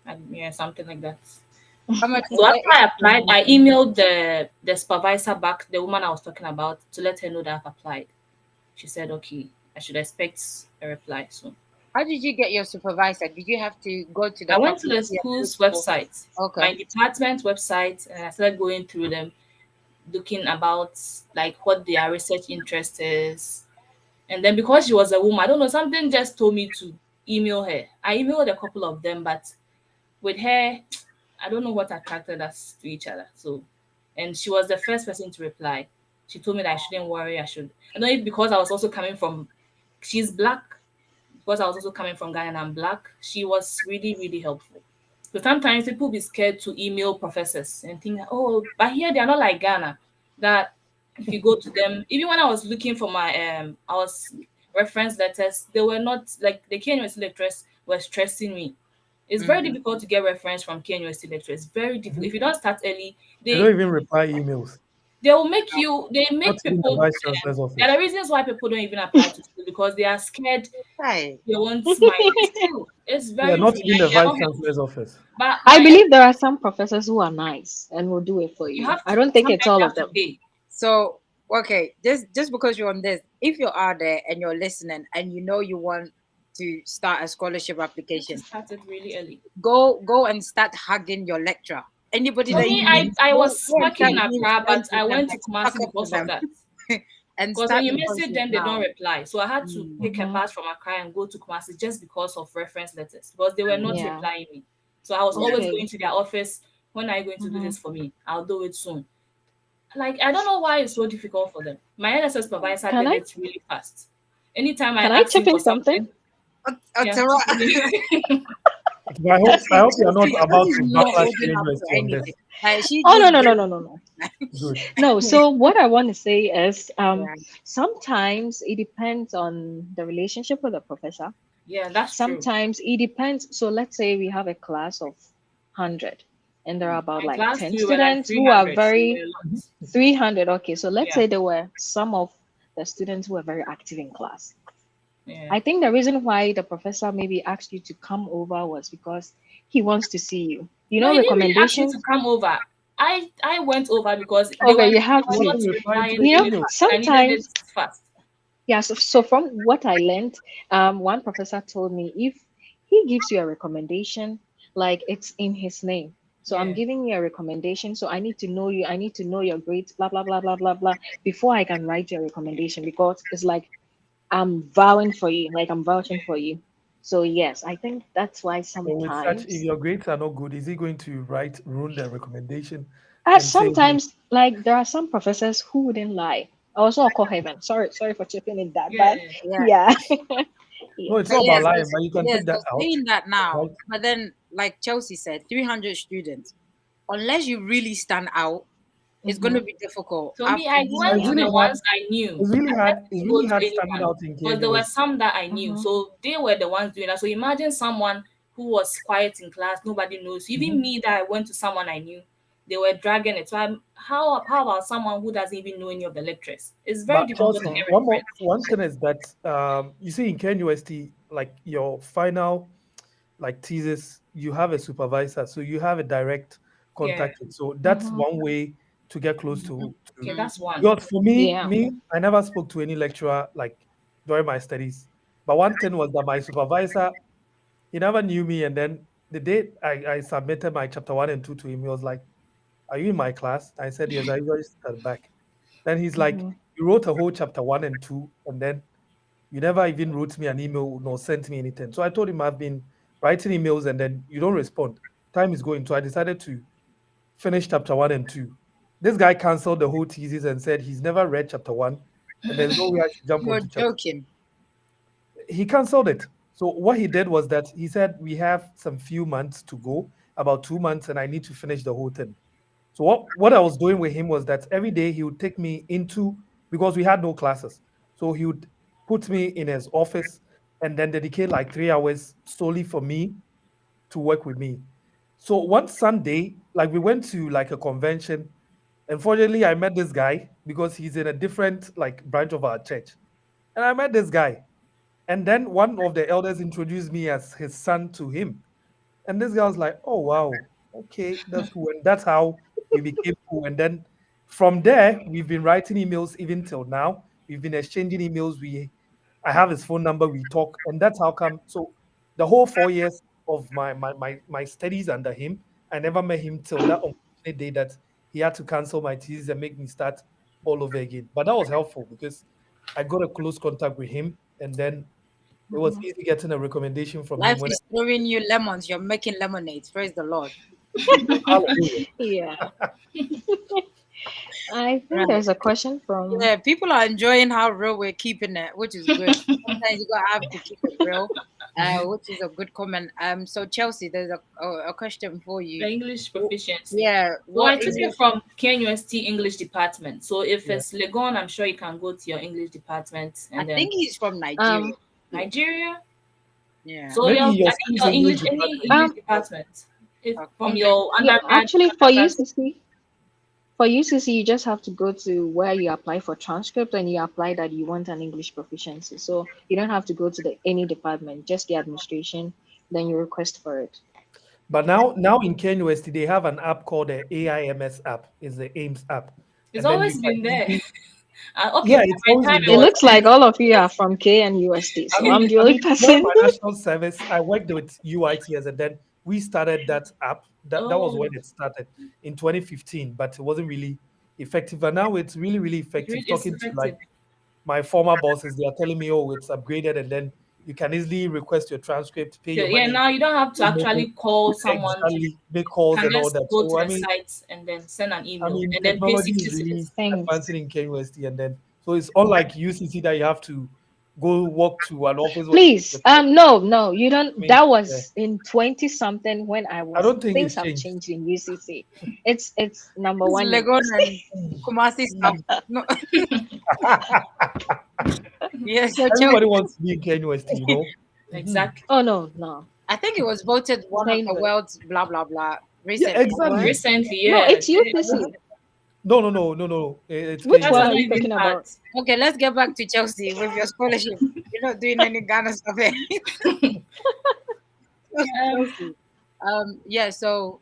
and yeah, something like that. how much So was after it? I applied, I emailed the supervisor back, the woman I was talking about, to let her know that I've applied. She said, okay, I should expect a reply soon. How did you get your supervisor? Did you have to go to the I went to faculty the and look school's for? website, Okay. my department website, and I started going through them, looking about like what their research interest is. And then because she was a woman, I don't know, something just told me to email her. I emailed a couple of them, but with her, I don't know what attracted us to each other. So, and she was the first person to reply. She told me that I shouldn't worry. I should. I know it because I was also coming from. She's black. Because I was also coming from Ghana and I'm black. She was really, really helpful. So sometimes people be scared to email professors and think, oh, but here they are not like Ghana. That If you go to them, even when I was looking for my I was reference letters, they were not like the KNUST lecturers were stressing me. It's very Mm-hmm. difficult to get reference from KNUST lecturers. Very difficult. If you don't start early, They don't they even reply emails. they will make you. They Not make even the people. vice chancellor's There office. are reasons why people don't even apply to school because they are scared. Right. They want my still. It's Yeah, very not true. even the Like they're vice not helpful. chancellor's office. But I my believe there are some professors who are nice and will do it for you you. have I to don't think it's sometimes all you of have to them. pay. So, okay, just because you're on this, if you are there and you're listening and you know you want to start a scholarship You have to application, start it really early. go and start hugging your lecturer. Anybody For that me, you meet, I was go and working start in being Accra, friends but with I them, went to like suck Kumasi up to because of them, that. and Because when start you the message process them, they don't now. reply. So I had to Mm. take a Mhm. bus from Accra and go to Kumasi just because of reference letters because they were not Yeah. replying me. So I was Yeah. always Okay. going to their office. When are you going to do Mhm. this for me? I'll do it soon. Like I don't know why it's so difficult for them. My NSS supervisor Can did I it really fast. Anytime I can I asked him chip for in something? something, yeah, Otara, But I hope you're not about Chelsea is to not backlash holding up to university on this. anything. Like she Oh, no, just no, no, did. no, no, no. Good. No, so what I want to say is Yeah. sometimes it depends on the relationship with the professor. yeah, that's true. Sometimes it depends. So let's say we have a class of 100 and there are about In like class 10 two, we were like students who are 300, so we very were a lot. 300. Okay, so let's Yeah, say there were some of the students who were very active in class. yeah. I think the reason why the professor maybe asked you to come over was because he wants to see you. You No, know, he didn't really ask me to recommendations. come over. I went over because Okay, you they have were You to. not wasn't replying to replying the You know, really emails. fast, and I needed it sometimes, fast. yeah. So from what I learned, one professor told me if he gives you a recommendation, like it's in his name. So I'm Yeah, giving you a recommendation. So I need to know you. I need to know your grades, blah blah blah blah blah blah, before I can write your recommendation because it's like I'm vowing for you, like I'm vouching for you. So yes, I think that's why So with such, if sometimes, your grades are not good, is he going to ruin the recommendation and say, sometimes like there are some professors who wouldn't lie. I also call heaven. Sorry for chipping in that, yeah. but Yeah. yeah, no, it's yes. not But about lying, but you can yes, take but that out, saying that now, right? but then like Chelsea said, 300 students, unless you really stand out, it's going to Mm-hmm. be difficult So me, after I you But went it's to know. really the hard. ones I knew. It's really I hard. It's didn't go really to hard standing anyone out in because there were KNUST. some that I knew. Mm-hmm. So they were the ones doing that. So imagine someone who was quiet in class, nobody knows. Even Mhm. me that I went to someone I knew, they were dragging it. So how about someone who doesn't even know any of the lecturers? It's very But difficult to Chelsea, Okay. get reference. one thing is that you see in KNUST, like your final like thesis, you have a supervisor, so you have a direct Yeah. contact with. So that's Mm-hmm. one way to get close Mhm. Okay, to. that's one. Because for me, Yeah. I never spoke to any lecturer like during my studies. But one thing was that my supervisor, he never knew me, and then the day I submitted my chapter 1 and 2 to him, he was like, "Are you in my class?" I said, "Yes." I usually start back. Then he's like, Mm-hmm. "You wrote a whole chapter 1 and 2, and then you never even wrote me an email nor sent me anything." So I told him I've been writing emails and then you don't respond. Time is going. So I decided to finish chapter 1 and 2. This guy canceled the whole thesis and said he's never read chapter 1 and there's no way I should jump You're onto chapter. joking. He canceled it. So what he did was that he said we have some few months to go, about 2 months, and I need to finish the whole thing. So what I was doing with him was that every day he would take me into, because we had no classes. So he would put me in his office and then dedicate like 3 hours solely for me to work with me. So one Sunday, like we went to like a convention. Unfortunately, I met this guy because he's in a different like branch of our church. And I met this guy. And then one of the elders introduced me as his son to him. And this guy was like, "Oh wow, okay, that's cool." And that's how we became cool. And then from there, we've been writing emails even till now. We've been exchanging emails. I have his phone number. We talk, and that's how come. So the whole 4 years of my studies under him, I never met him till that unfortunate day that he had to cancel my thesis and make me start all over again. But that was helpful because I got a close contact with him, and then it was Mm-hmm. easy getting a recommendation from him Life when is throwing you lemons. You're making lemonades. Praise the Lord. hallelujah. Yeah. I think Right. there's a question from. Yeah, people are enjoying how real we're keeping it, which is good. Sometimes you gotta have to keep it real which is a good comment. So Chelsea, there's a question for The you. English proficiency. Yeah, So I what took is it from KNUST English department. So if Yeah. it's Legon, I'm sure you can go to your English department I and then think he's from Nigeria. Nigeria. Yeah. So Maybe your your I think school's your English English any department. English department. If Okay. from your Yeah, undergrad, actually, for undergrad- UCC, you just have to go to where you apply for transcript and you apply that you want an English proficiency. So you don't have to go to any department, just the administration. Then you request for it. But now in KNUST, they have an app called the AIMS app. It's the AIMS app. it's And then you always can been there. easily- Okay, Yeah, by it's my always time been it It there. was looks like all of you are from K and USD, I so mean, I'm the I only mean, one person. of my national service, I worked with UITS, and then we started that app. That was oh, when it started in 2015, but it wasn't really effective. And now it's really, really it really effective. is Talking to effective. my former bosses, they are telling me, oh, it's upgraded, and then you can easily request your transcript, pay your Yeah, money, now you don't have to you know, actually call someone. exactly, make You calls can and all just that. go to So the site and then send an I email mean, and then pay technology is 60 really cedis. Thanks. advancing in KUST, and then so it's unlike UCC that you have to go walk to an office. Please, no, you I don't. mean, That yeah, was in 20 something when I I was. don't think Things it's have changed. changed in UCC. It's number It's one. Legon and Kumasi stuff. No. Yes, so Everybody Chelsea, wants to be in KUST, you know. Exactly. Oh no. I think it was voted one of the Anyway. world's blah blah blah Yeah, recently. exactly. Recently, No, yeah. it's UCC. No. It's Which That's one not are KUST. you even talking part. about? Okay, let's get back to Chelsea with your scholarship. You're not doing any Ghana stuff here. Chelsea. Yeah, so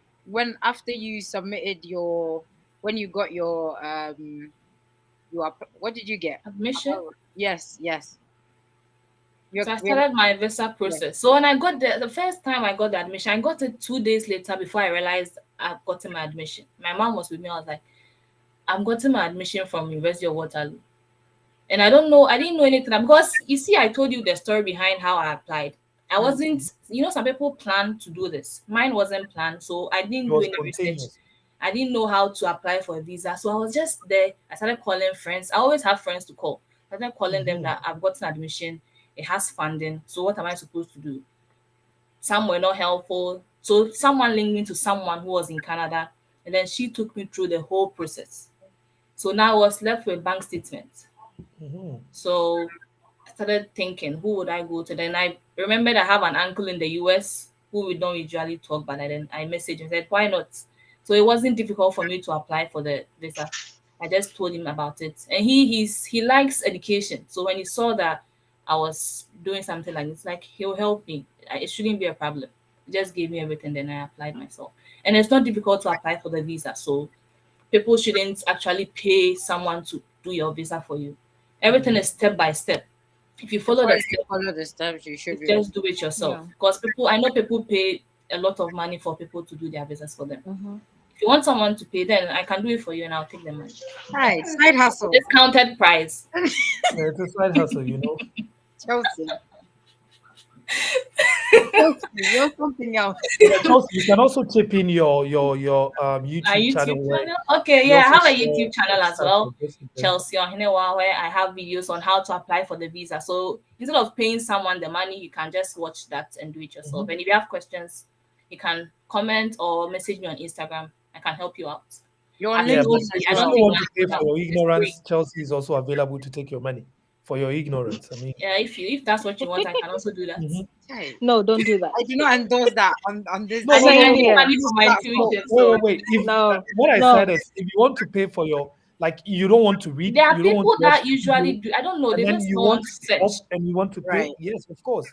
after you submitted when you got your what did you get? Admission. Yes. So I started my visa process. So when I got the first time I got the admission, I got it 2 days later before I realized I've gotten my admission. My mom was with me. I was like, I'm getting my admission from University of Waterloo. And I didn't know anything because you see, I told you the story behind how I applied. I wasn't, some people plan to do this. Mine wasn't planned, so I didn't It do was any research. spontaneous. I didn't know how to apply for a visa. So I was just there. I started calling friends. I always have friends to call. I started calling them that I've gotten admission. It has funding. So what am I supposed to do? Some were not helpful. So someone linked me to someone who was in Canada. And then she took me through the whole process. So now I was left with bank statements. So I started thinking, who would I go to? Then I remembered I have an uncle in the US who we don't usually talk, but then I messaged and said, why not? So it wasn't difficult for me to apply for the visa. I just told him about it. And he likes education. So when he saw that I was doing something like this, like he'll help me. It shouldn't be a problem. He just gave me everything, then I applied myself. And it's not difficult to apply for the visa. So people shouldn't actually pay someone to do your visa for you. Everything is step by step. If you follow the steps, follow the steps, you should be just do it yourself. Yeah. Because I know people pay a lot of money for people to do their visas for them. Mhm. If you want someone to pay, then I can do it for you and I'll take the money. Right, side hustle. Discounted price. Yeah, it's a side hustle, you know. Chelsea. You're something else. Yeah, Chelsea, you can also chip in your YouTube, A YouTube channel. Where channel? Okay, you yeah, I also have a share YouTube channel as stuff well. like this with them. Chelsea Ohinewa, where I have videos on how to apply for the visa. So instead of paying someone the money, you can just watch that and do it yourself. And if you have questions, you can comment or message me on Instagram. I can help you out. You're I on Yeah, think but LinkedIn if as I you don't still well. think want to pay for your it's ignorance, Chelsea is also available to take your money for your ignorance. I mean, Yeah, if that's what you want, I can also do that. Hey, No, don't do that. I do not endorse that on this. No, I no, think Same I need here. money for my no, tuition. So wait. If No, what I no. said is, if you want to pay for your, like, you don't want to read, there are you don't want people to watch that usually video, do. I don't know. and They then just you want don't help search. and you want to pay. Right. Yes, of course.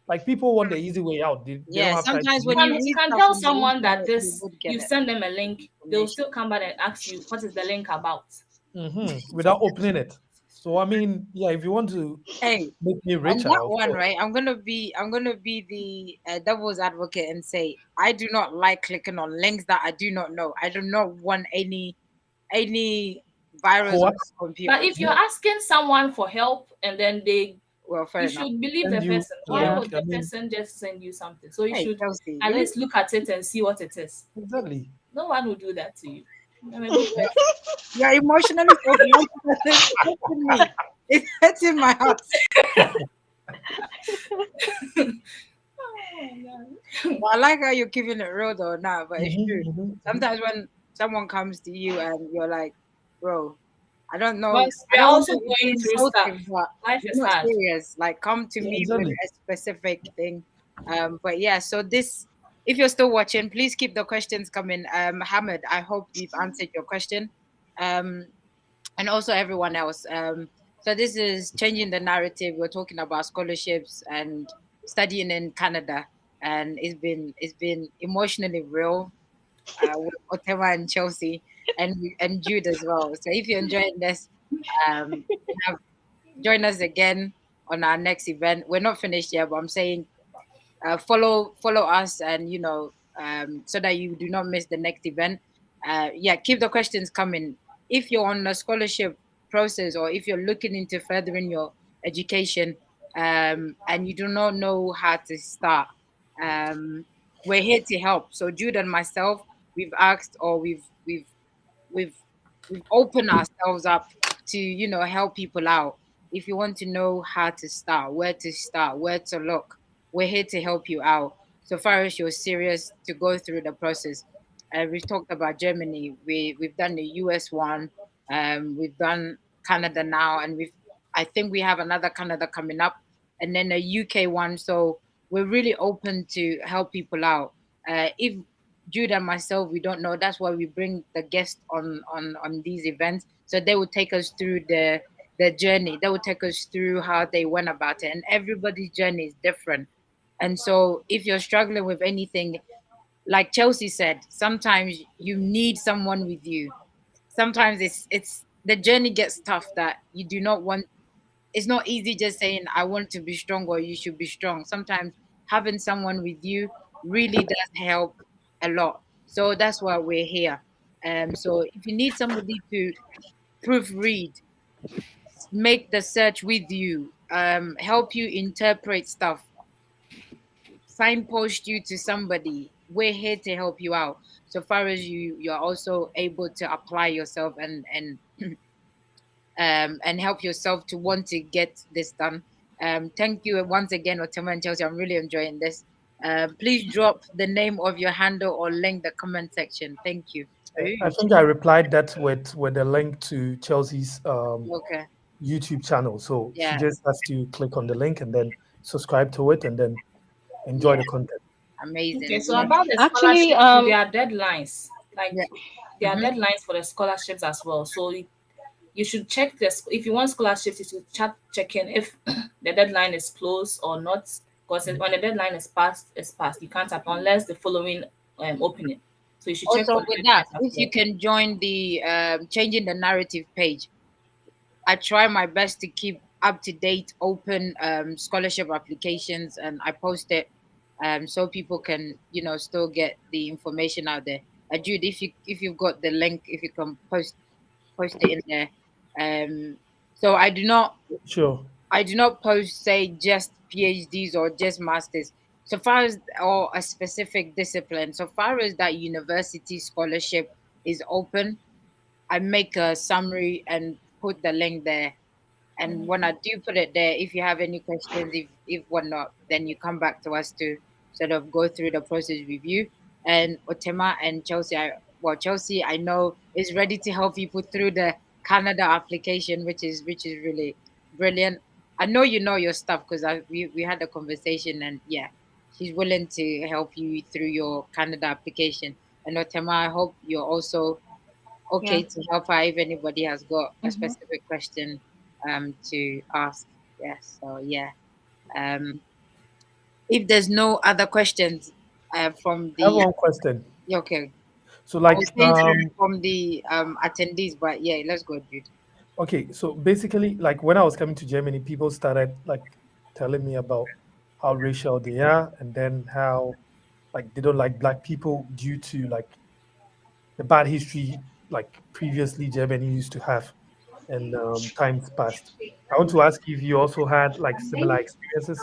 Like people want the easy way out. They Yeah, don't have time to sometimes read. when you You read can stuff tell on the someone that internet, this you would get you it. send them a link, they'll Information. still come back and ask you what is the link about. Without opening it. So I mean, yeah, if you want to Hey, make me on richer, that of one, course. right? I'm gonna be the devil's advocate and say I do not like clicking on links that I do not know. I do not want any virus on What? this computer. But if you're asking someone for help and then Well, fair you enough. should believe the Send you person. the Why Yeah. would link. I the mean, person just send you something? So you Hey, should Chelsea, at least look at it and see what it is. exactly. No one will do that to you. I'm a good person. you're emotionally so blunt. It's hurting me. It's hurting my heart. Well, I like how you're keeping it real though now, but it's true. Mhm. Sometimes when someone comes to you and you're like, bro, I don't know, But I we're don't want also to be going through stuff. insulting, but Life you're is not hard. serious. Like, come to Yeah, me with exactly. a specific thing. But yeah, so this, if you're still watching, please keep the questions coming. Hamid, I hope we've answered your question. Um, and also everyone else. So this is changing the narrative. We're talking about scholarships and studying in Canada, and it's been emotionally real with Otema and Chelsea and Jude as well. So if you're enjoying this, you have join us again on our next event. We're not finished yet, but I'm saying follow us, and so that you do not miss the next event. Yeah, keep the questions coming. If you're on a scholarship process, or if you're looking into furthering your education, and you do not know how to start, um, we're here to help. So Jude and myself, we've asked, or we've we've opened ourselves up to help people out. If you want to know how to start, where to look, we're here to help you out. So far as you're serious to go through the process, we've talked about Germany, we've done the US one, we've done Canada now, and I think we have another Canada coming up, and then a UK one. So we're really open to help people out. If Jude and myself, we don't know. That's why we bring the guests on these events, so they will take us through the journey. They will take us through how they went about it, and everybody's journey is different. And so, if you're struggling with anything, like Chelsea said, sometimes you need someone with you. Sometimes it's the journey gets tough that you do not want. It's not easy just saying I want to be strong or you should be strong. Sometimes having someone with you really does help a lot. So that's why we're here. So if you need somebody to proofread, make the search with you, help you interpret stuff, signpost you to somebody, we're here to help you out. So far as you're also able to apply yourself and help yourself to want to get this done. Thank you once again, Otema and Chelsea. I'm really enjoying this. Please drop the name of your handle or link the comment section. Thank you. I think I replied that with a link to Chelsea's Okay. YouTube channel. So she Yeah. just has to click on the link and then subscribe to it and then enjoy Yeah. the content. Okay, Amazing. so about the Actually, scholarships, there are deadlines. Like Yeah. there are Mhm. deadlines for the scholarships as well. So you should check this. If you want scholarships, you should check in if the deadline is closed or not. Because when the deadline is passed, it's passed. You can't apply unless the following opening. So you should check for Also, the with that, deadlines as if you well. can join the changing the narrative page, I try my best to keep up to date open scholarship applications, and I post it so people can still get the information out there. Jude, if you've got the link, if you can post it in there. So Sure. I do not post, say, just PhDs or just masters. So far as or a specific discipline, so far as that university scholarship is open, I make a summary and put the link there. And when I do put it there, if you have any questions, if whatnot, then you come back to us to sort of go through the process with you. And Otema and Chelsea, Chelsea, I know is ready to help you put through the Canada application, which is really brilliant. I know you know your stuff because we had a conversation, and yeah, she's willing to help you through your Canada application. And Otema, I hope you're also yeah. okay to help out if anybody has got a Mhm. specific question to ask. Yes, so yeah. Um if there's no other questions from I have the one question. okay. So I was like saying from the attendees, but yeah, let's go, dude. okay, so basically like when I was coming to Germany, people started like telling me about how racial they are and then how like they don't like black people due to like the bad history like previously Germany used to have in times past. I want to ask if you also had like similar experiences,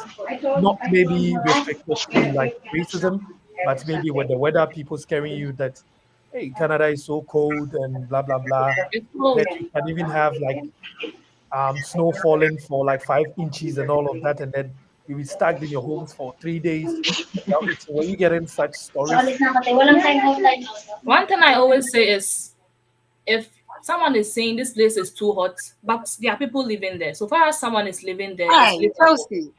not maybe restricted to like racism, but maybe with the weather, people scaring you that, hey, Canada is so cold and blah blah blah. It's That cold. you can even have like snow falling for like 5 inches and all of that, and then you'll be stuck in your homes for 3 days. Were you getting such stories? One thing I always say is, if someone is saying this place is too hot, but there are people living there. So far as someone is living there, it's Hey, livable. Chelsea.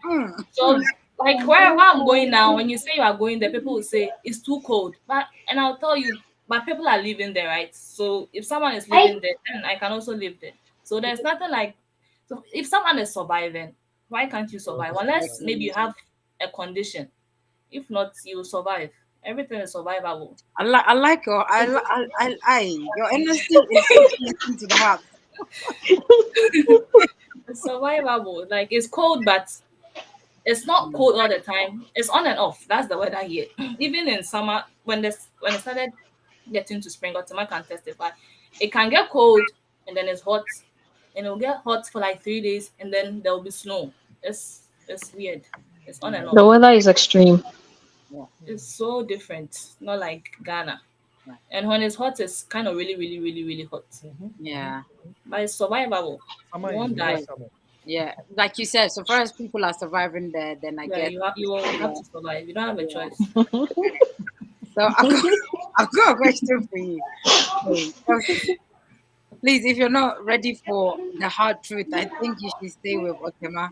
So like where I'm going now, when you say you are going there, people will say it's too cold. And I'll tell you, but people are living there, right? So if someone is living there, then I can also live there. So there's nothing like, so if someone is surviving, why can't you survive? Unless maybe you have a condition. If not, you will survive. Everything is survivable. I like your your honesty is so piercing to the heart. It's survivable. Like it's cold, but it's not cold all the time. It's on and off. That's the weather here. Even in summer, when it started getting to spring, Otima can testify. It can get cold and then it's hot, and it'll get hot for like 3 days, and then there will be snow. It's weird. It's on and The off. weather is extreme. It's so different. Not like Ghana. Right. And when it's hot, it's kind of really, really, really, really hot. Yeah. But it's survivable. Summer You won't is die. really summer. Yeah. Like you said, so far as people are surviving there, then I Yeah, get you will have to survive. You don't have a choice. so I've got a question for you. Okay. Please, if you're not ready for the hard truth, I think you should stay with Otema.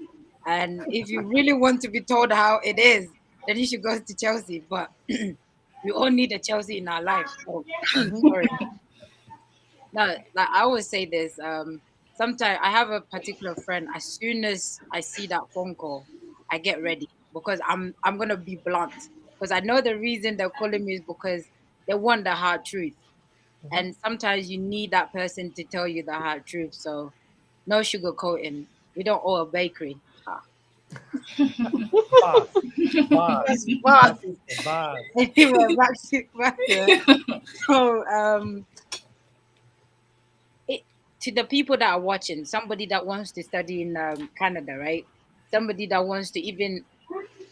And if you really want to be told how it is, then you should go to Chelsea. But we all need a Chelsea in our life. So, sorry. No, like I always say this. Sometimes I have a particular friend. As soon as I see that phone call, I get ready because I'm gonna be blunt. Because I know the reason they're calling me is because they want the hard truth. And sometimes you need that person to tell you the hard truth. So no sugarcoating. We don't owe a bakery. Bars. Bars. But Bars. anyway, back to so to the people that are watching, somebody that wants to study in Canada, right? Somebody that wants to even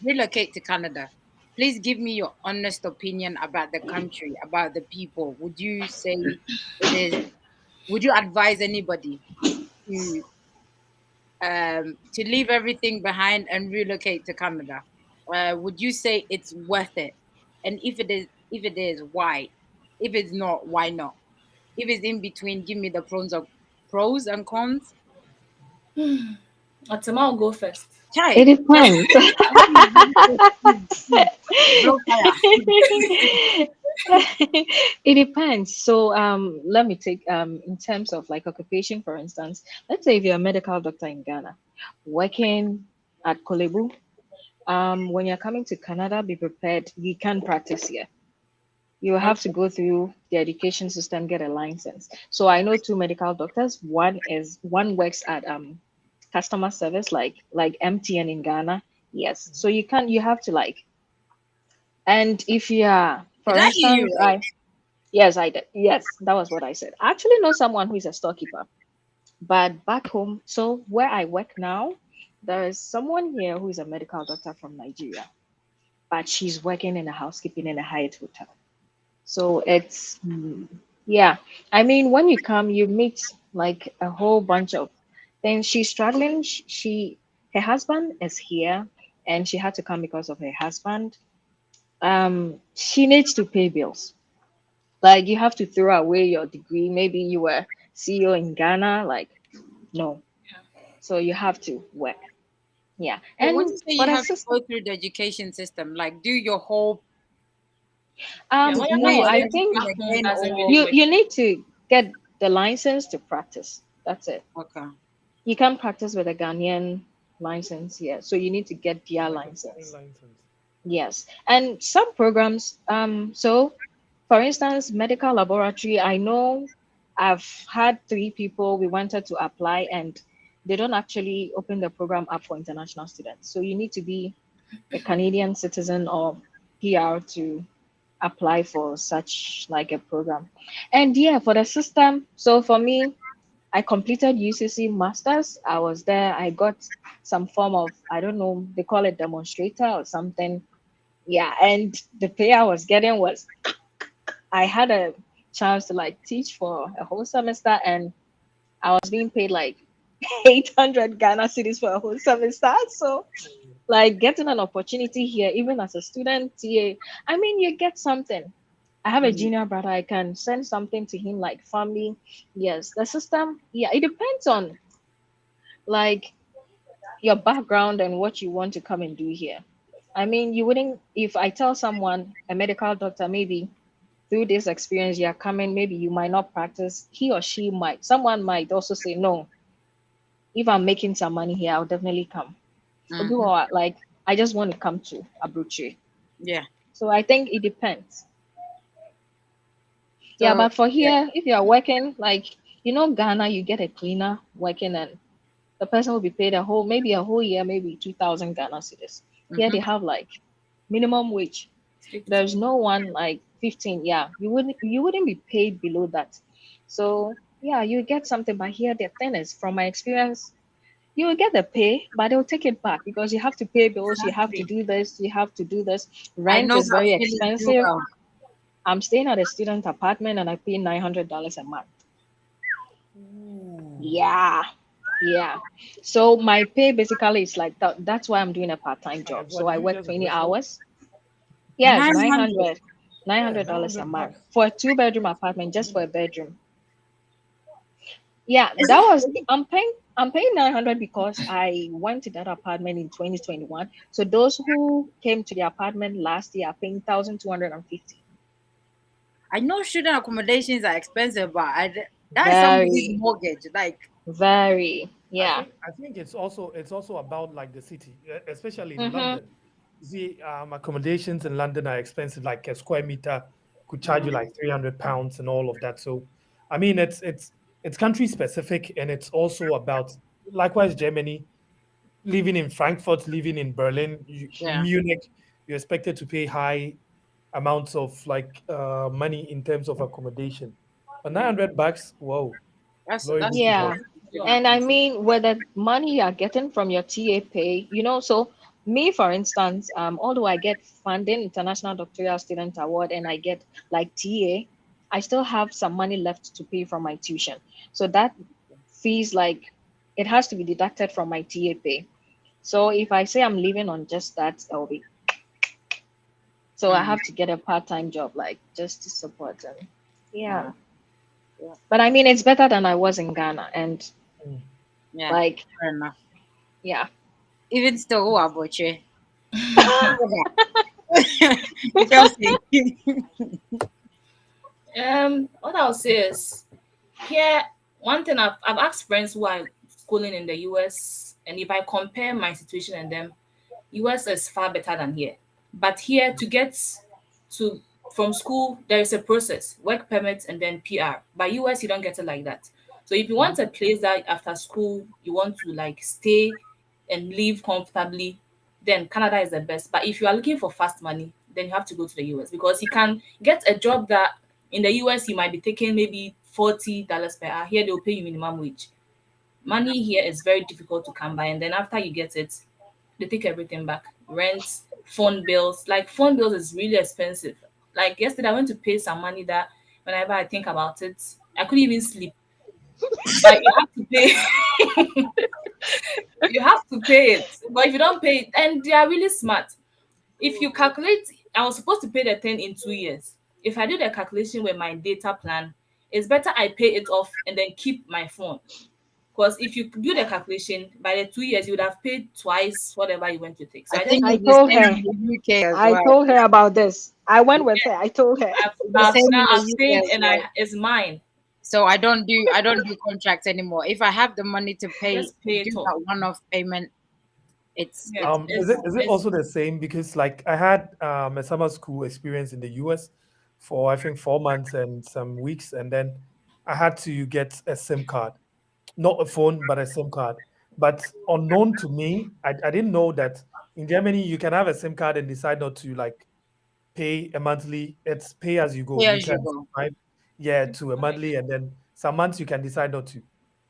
relocate to Canada. Please give me your honest opinion about the country, about the people. Would you say it is? Would you advise anybody to leave everything behind and relocate to Canada? Would you say it's worth it? And if it is, why? If it's not, why not? If it's in between, give me the pros and cons. Otima will go first. It Chai, depends. blow fire. It depends. So let me take in terms of like occupation, for instance, let's say if you're a medical doctor in Ghana, working at Kolebu, when you're coming to Canada, be prepared. You can practice here. You will have to go through the education system, get a license. So I know two medical doctors. One works at customer service like MTN in Ghana. Yes. So you have to like, and if you are, Did for I hear you instance, right? yes, I did. Yes, that was what I said. I actually know someone who is a storekeeper, but back home, so where I work now, there is someone here who is a medical doctor from Nigeria, but she's working in a housekeeping in a Hyatt hotel. So it's, yeah. I mean, when you come, you meet like a whole bunch of things. She's struggling. Her husband is here, and she had to come because of her husband. She needs to pay bills. Like you have to throw away your degree. Maybe you were CEO in Ghana. Like no, so you have to work. Yeah, But when and you say for you the have to system, go through the education system, like do your whole Yeah, when you're do doing no, your I studies think everything back home again, doesn't or really you work. you need to get the license to practice. That's it. okay. You can practice with a Ghanaian license, yeah. So you need to get their Like a foreign license. license. Yes. And some programs, so for instance, medical laboratory, I know I've had three people we wanted to apply and they don't actually open the program up for international students. So you need to be a Canadian citizen or PR to apply for such like a program. And yeah, for the system, so for me, I completed UCC Masters. I was there. I got some form of, I don't know, they call it demonstrator or something. Yeah. And the pay I was getting was, I had a chance to like teach for a whole semester and I was being paid like 800 Ghana cities for a whole semester. So, like getting an opportunity here, even as a student TA, I mean, you get something. I have a Mm. junior brother, I can send something to him like family. Yes, the system, yeah, it depends on like your background and what you want to come and do here. I mean, you wouldn't, if I tell someone, a medical doctor, maybe through this experience you're coming, maybe you might not practice, he or she might, someone might also say, no, if I'm making some money here, I'll definitely come. But people Mhm. are like, I just want to come to Abuchi. Yeah. So I think it depends. Yeah, So but for yeah. here, if you're working, like, Ghana, you get a cleaner working and the person will be paid maybe a whole year, maybe 2,000 Ghana cedis. Here they Mhm. have like minimum wage. It's There's 15. no one like 15. Yeah, you wouldn't be paid below that. So yeah, you get something. But here the thing is, from my experience, you will get the pay, but they'll take it back because you have to pay bills, you have to Exactly. do this, you have to do this. I Rent know is that very feeling too expensive. well. I'm staying at a student apartment and I pay $900 a month. Ooh. Yeah. Yeah. So my pay basically is like that. That's why I'm doing a part-time job. So What did I you work just 20 whistle? hours. Yes, 900. 900. Yeah, $900 a 900 month bucks. for a two-bedroom apartment, That's just for good. a bedroom. Yeah, Is that it? was I'm paying 900 because I went to that apartment in 2021. So those who came to the apartment last year are paying 1,250. I know student accommodations are expensive, but that is somebody's Very, mortgage. Like, very, I yeah. think I think it's also about like the city, especially in Mm-hmm. London. You see, accommodations in London are expensive. Like a square meter could charge you mm, like £300 and all of that. So, I mean, it's country specific, and it's also about likewise Germany. Living in Frankfurt, living in Berlin, yeah, Munich, you're expected to pay high amounts of like money in terms of accommodation. But yeah. 900 bucks, whoa, glory be That's to Yeah. God. And I mean, with the money you are getting from your TA pay, so me, for instance, although I get funding, International Doctoral Student Award, and I get like TA, I still have some money left to pay from my tuition. So that fees, like, it has to be deducted from my TA pay. So if I say I'm living on just that, I'll be, so I mm, have to get a part-time job, like, just to support them. Yeah. yeah, yeah, But I mean, it's better than I was in Ghana. And Mm. yeah. like, Fair enough. yeah. Even still, who are Boche? Chelsea. What I'll say is here, one thing I've asked friends who are schooling in the US, and if I compare my situation and them, US is far better than here. But here to get to from school, there is a process, work permit and then PR. But US you don't get it like that. So if you want a place that after school you want to like stay and live comfortably, then Canada is the best. But if you are looking for fast money, then you have to go to the US because you can get a job that in the US you might be taking maybe $40 per hour. Here they'll pay you minimum wage. Money here is very difficult to come by, and then after you get it, they take everything back. Rent, phone bills. Like phone bills is really expensive. Like yesterday, I went to pay some money that whenever I think about it, I couldn't even sleep. But you have to pay. You have to pay it. But if you don't pay it, and they are really smart. If you calculate, I was supposed to pay the thing in 2 years. If I do the calculation with my data plan, it's better I pay it off and then keep my phone. Because if you do the calculation, by the 2 years, you would have paid twice whatever you went to take. So I I just think I it's the put told same her. in the UK as I well. told her about this. I went with her. I told her. It's the same in I've the UK paid as and well. I it's mine. So I don't do contracts anymore. If I have the money to pay Just pay do it off. that one off payment, Yeah, it's Is better. it also the same? Because like I had a summer school experience in the US for I think 4 months and some weeks, and then I had to get a SIM card, not a phone, but a SIM card. But unknown to me, I didn't know that in Germany you can have a SIM card and decide not to like pay a monthly. It's pay as you go. Pay You as you can go. subscribe, yeah, to a monthly, and then some months you can decide not to.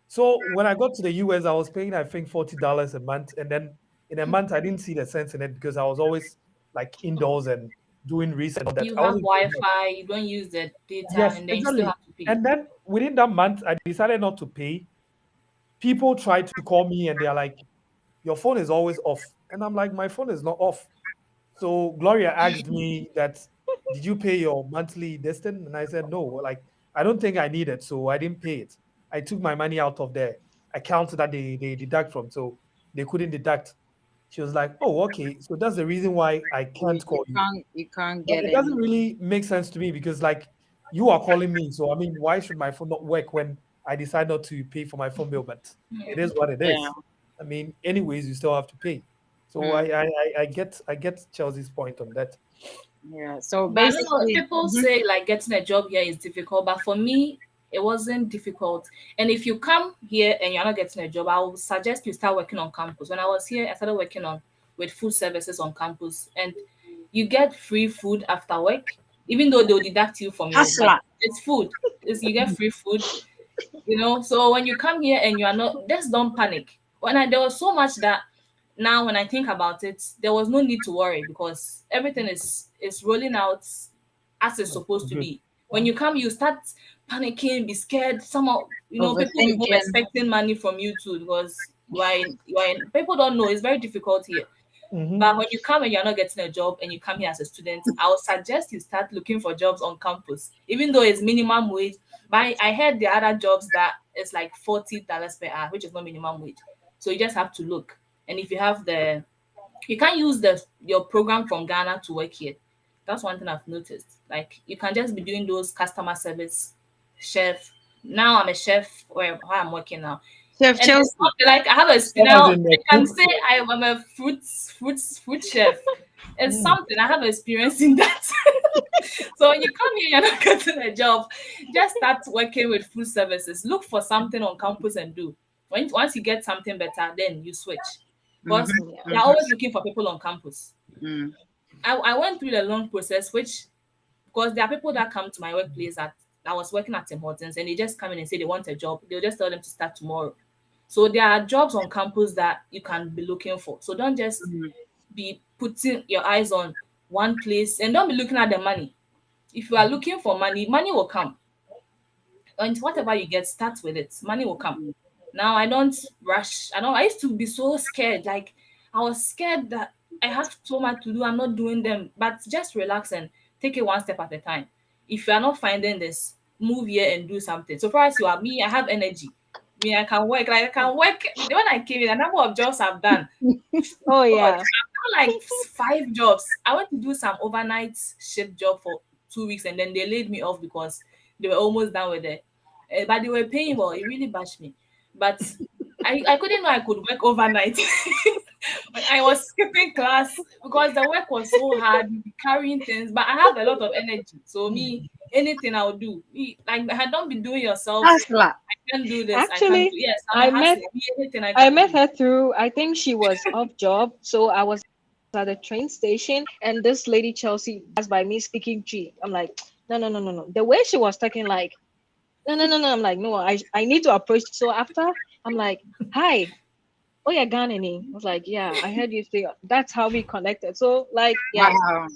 So when I got to the US, I was paying I think $40 a month, and then in a month I didn't see the sense in it because I was always like indoors and doing research on that. you I have wasn't doing much. Wi-Fi, you don't use the data, Yes, and then you still exactly. have to pay. And then within that month, I decided not to pay. People tried to call me and they're like, "Your phone is always off." And I'm like, my phone is not off. So Gloria asked me that, did you pay your monthly distant? And I said, no, like, I don't think I need it. So I didn't pay it. I took my money out of the account that they deduct from. So they couldn't deduct. She was like, oh, okay. So that's the reason why I can't call you. You can't But get it any. doesn't really make sense to me because, like, you are calling me. So, I mean, why should my phone not work when I decide not to pay for my phone bill? But it is what it Yeah. is. I mean, anyways, you still have to pay. So Mm, I get Chelsea's point on that. yeah. So But I don't know, basically, people say like getting a job here is difficult, but for me, it wasn't difficult. And if you come here and you're not getting a job, I would suggest you start working on campus. When I was here, I started working on with food services on campus, and you get free food after work, even though they'll deduct you from your, but hustler. it's food. You get free food, you know. So when you come here and you are not, just don't panic. There was so much that now when I think about it, there was no need to worry because everything is rolling out as it's supposed to Good. be. When you come, you start panicking, be scared. Some of people will be home Overthinking. expecting money from you too because people don't know. It's very difficult here. Mm-hmm. But when you come and you're not getting a job and you come here as a student, I would suggest you start looking for jobs on campus, even though it's minimum wage. But I heard the other jobs that it's like $40 per hour, which is not minimum wage. So you just have to look. And if you have you can't use your program from Ghana to work here. That's one thing I've noticed. Like you can just be doing those customer service, chef. Now I'm a chef where I'm working now. Chef And it's Chelsea. not like I have a As now in I the can cook. say I'm a fruit chef. It's Mm. something I have experience in that. So when you come here, you're not getting a job. Just start working with food services. Look for something on campus and do. Once you get something better, then you switch. Because Mm-hmm. Yeah. they're always looking for people on campus. Mm. I went through the long process, which because there are people that come to my workplace that I was working at Tim Hortons and they just come in and say they want a job. They'll just tell them to start tomorrow. So there are jobs on campus that you can be looking for. So don't just Mm. be putting your eyes on one place and don't be looking at the money. If you are looking for money, money will come. And whatever you get, start with it. Money will come. Now I don't rush. I used to be so scared. Like I was scared that I have so much to do. I'm not doing them. But just relax and take it one step at a time. If you are not finding this, move here and do something. So far as you are me, I have energy. Me, I can work. Like I can work. When I came in, the number of jobs I've done. Oh God, yeah. I've done like 5 jobs. I went to do some overnight shift job for 2 weeks and then they laid me off because they were almost done with it. But they were paying well. It really bashed me. But I couldn't know I could work overnight. But I was skipping class because the work was so hard, carrying things. But I have a lot of energy. So me, anything I'll do. Like I don't be doing yourself. Hustler. I can't do this. I can't Actually, do yes, I'm I a met hustler. Me, anything I I can met do. her through, I think she was off job. So I was at the train station and this lady Chelsea passed by me speaking G. I'm like, no, no, no, no, no. The way she was talking, like, no, no, no, no. I'm like, no, I need to approach. So after I'm like, hi, oh yeah, Ghanaian. I was like, yeah, I heard you say that's how we connected. So like, yeah, Wow.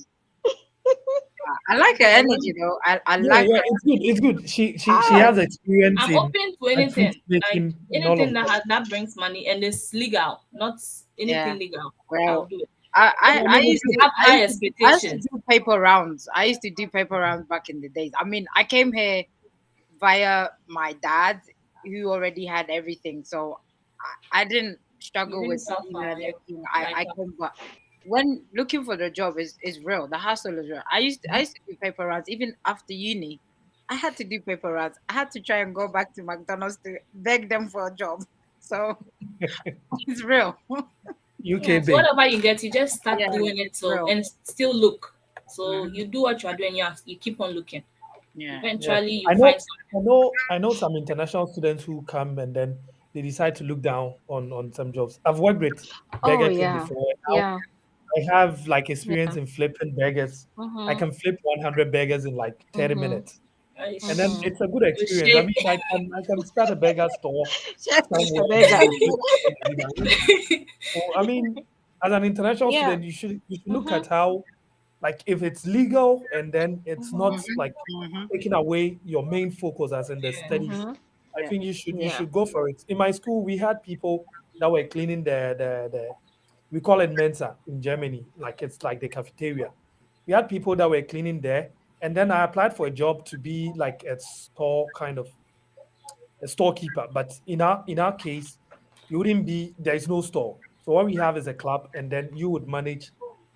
I like her energy though. I Yeah, like yeah, her. it's good. It's good. She Ah, has experience I'm in open to like food anything, like making and all anything of that. that brings money and is legal, not yeah. anything legal. I'll Well, do it. I, I I mean, used it's to good. Have I high used to I used to expectations. do paper rounds. I used to do paper rounds back in the days. I mean, I came here via my dad, who already had everything, so I didn't You struggle didn't with suffer like looking. like I came, but when looking for the job is real. The hustle is real. I used to do paper rounds even after uni. I had to do paper rounds. I had to try and go back to McDonald's to beg them for a job. So it's real. UK yeah. So babe. whatever you get, you just Yeah, start doing it. it's So real. and still look. So Hmm. you do what you are doing. You keep on looking. Yeah. Yeah, Eventually, you I find know, something. I know some international students who come and then they decide to look down on some jobs. I've worked with oh Burger King yeah, before. Now yeah, I have like experience yeah. in flipping burgers. I Mhm, can flip 100 burgers in like 30 mhm, minutes, and then mhm. it's a good experience. I mean, I can start a burger store Just A somewhere and beggar. then flip burgers. So I mean, as an international Yeah. student, you should look Mhm, at how, like, if it's legal and then it's mhm, not hmm like hmm taking away your main focus as in the Yeah. studies. mhm. I Yeah. think you Yeah. should go for it. In my school, we had people that were cleaning We call it Mensa in Germany, like it's like the cafeteria. We had people that were cleaning there, and then I applied for a job to be like a store kind of a storekeeper. But in our case, you wouldn't be there is no store. So what we have is a club, and then you would manage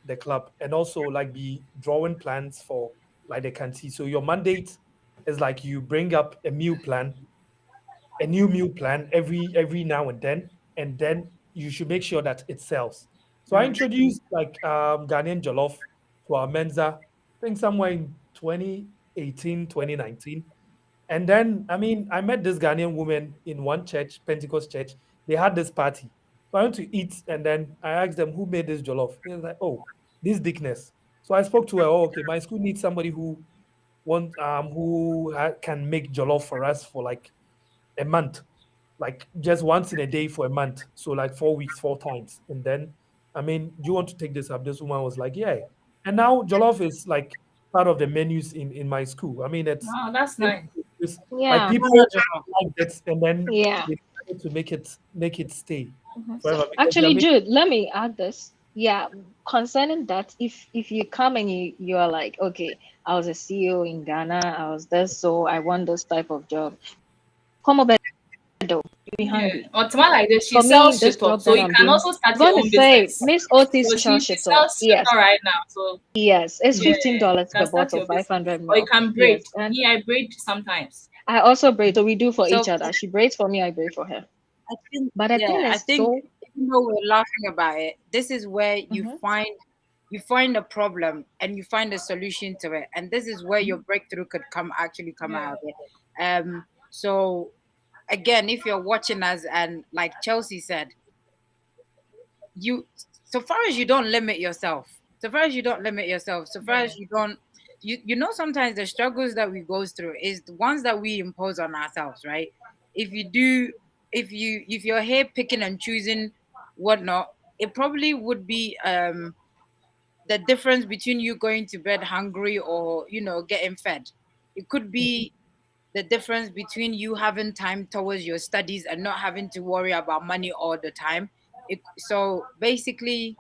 the club and also like be drawing plans for like the canteen. So your mandate is like you bring up a meal plan, a new meal plan every now and then you should make sure that it sells. So I Mm. introduced like Ghanaian jollof to our Mensa, I think somewhere in 2018, 2019. And then, I mean, I met this Ghanaian woman in one church, Pentecost church. They had this party. So I went to eat, and then I asked them who made this jollof. They was like, "Oh, this Dickness." So I spoke to her. Oh, okay, my school needs somebody who can make jollof for us for like a month, like just once in a day for a month. So like 4 weeks, 4 times. And then, I mean, do you want to take this up? This woman was like, yeah. And now jollof is like part of the menus in my school. I mean, Wow, that's nice. it's like Yeah. people like it, and then Yeah. they decided to make it stay So forever because they're actually, making. Jude, let me add this. Yeah, concerning that, if you come and you are like, okay, I was a CEO in Ghana, I was this, so I want this type of job. Come over, though. You'll be Yeah. hungry. Or someone like this, she For me, sells this shit up. job So that you I'm can doing, also I'm start your going to own say business. Miss Otis So sells she shit up. sells shit Yes, right now. So yes, it's yeah, $15 you can per start bottle, your business. 500 Or you ml. can braid. Yes, and Me, I braid sometimes. I also braid. So we do for each So other. She braids for me, I braid for her. I think, But the thing yeah, I is, think so even though we're laughing about it, this is where mhm, you find a problem and you find a solution to it, and this is where your breakthrough could come Yeah. out of it. So again, if you're watching us, and like Chelsea said, you so far as you don't limit yourself, so far as you don't you know sometimes the struggles that we go through is the ones that we impose on ourselves, right? If you do if you're here picking and choosing whatnot, it probably would be the difference between you going to bed hungry or getting fed. It could be the difference between you having time towards your studies and not having to worry about money all the time. So basically,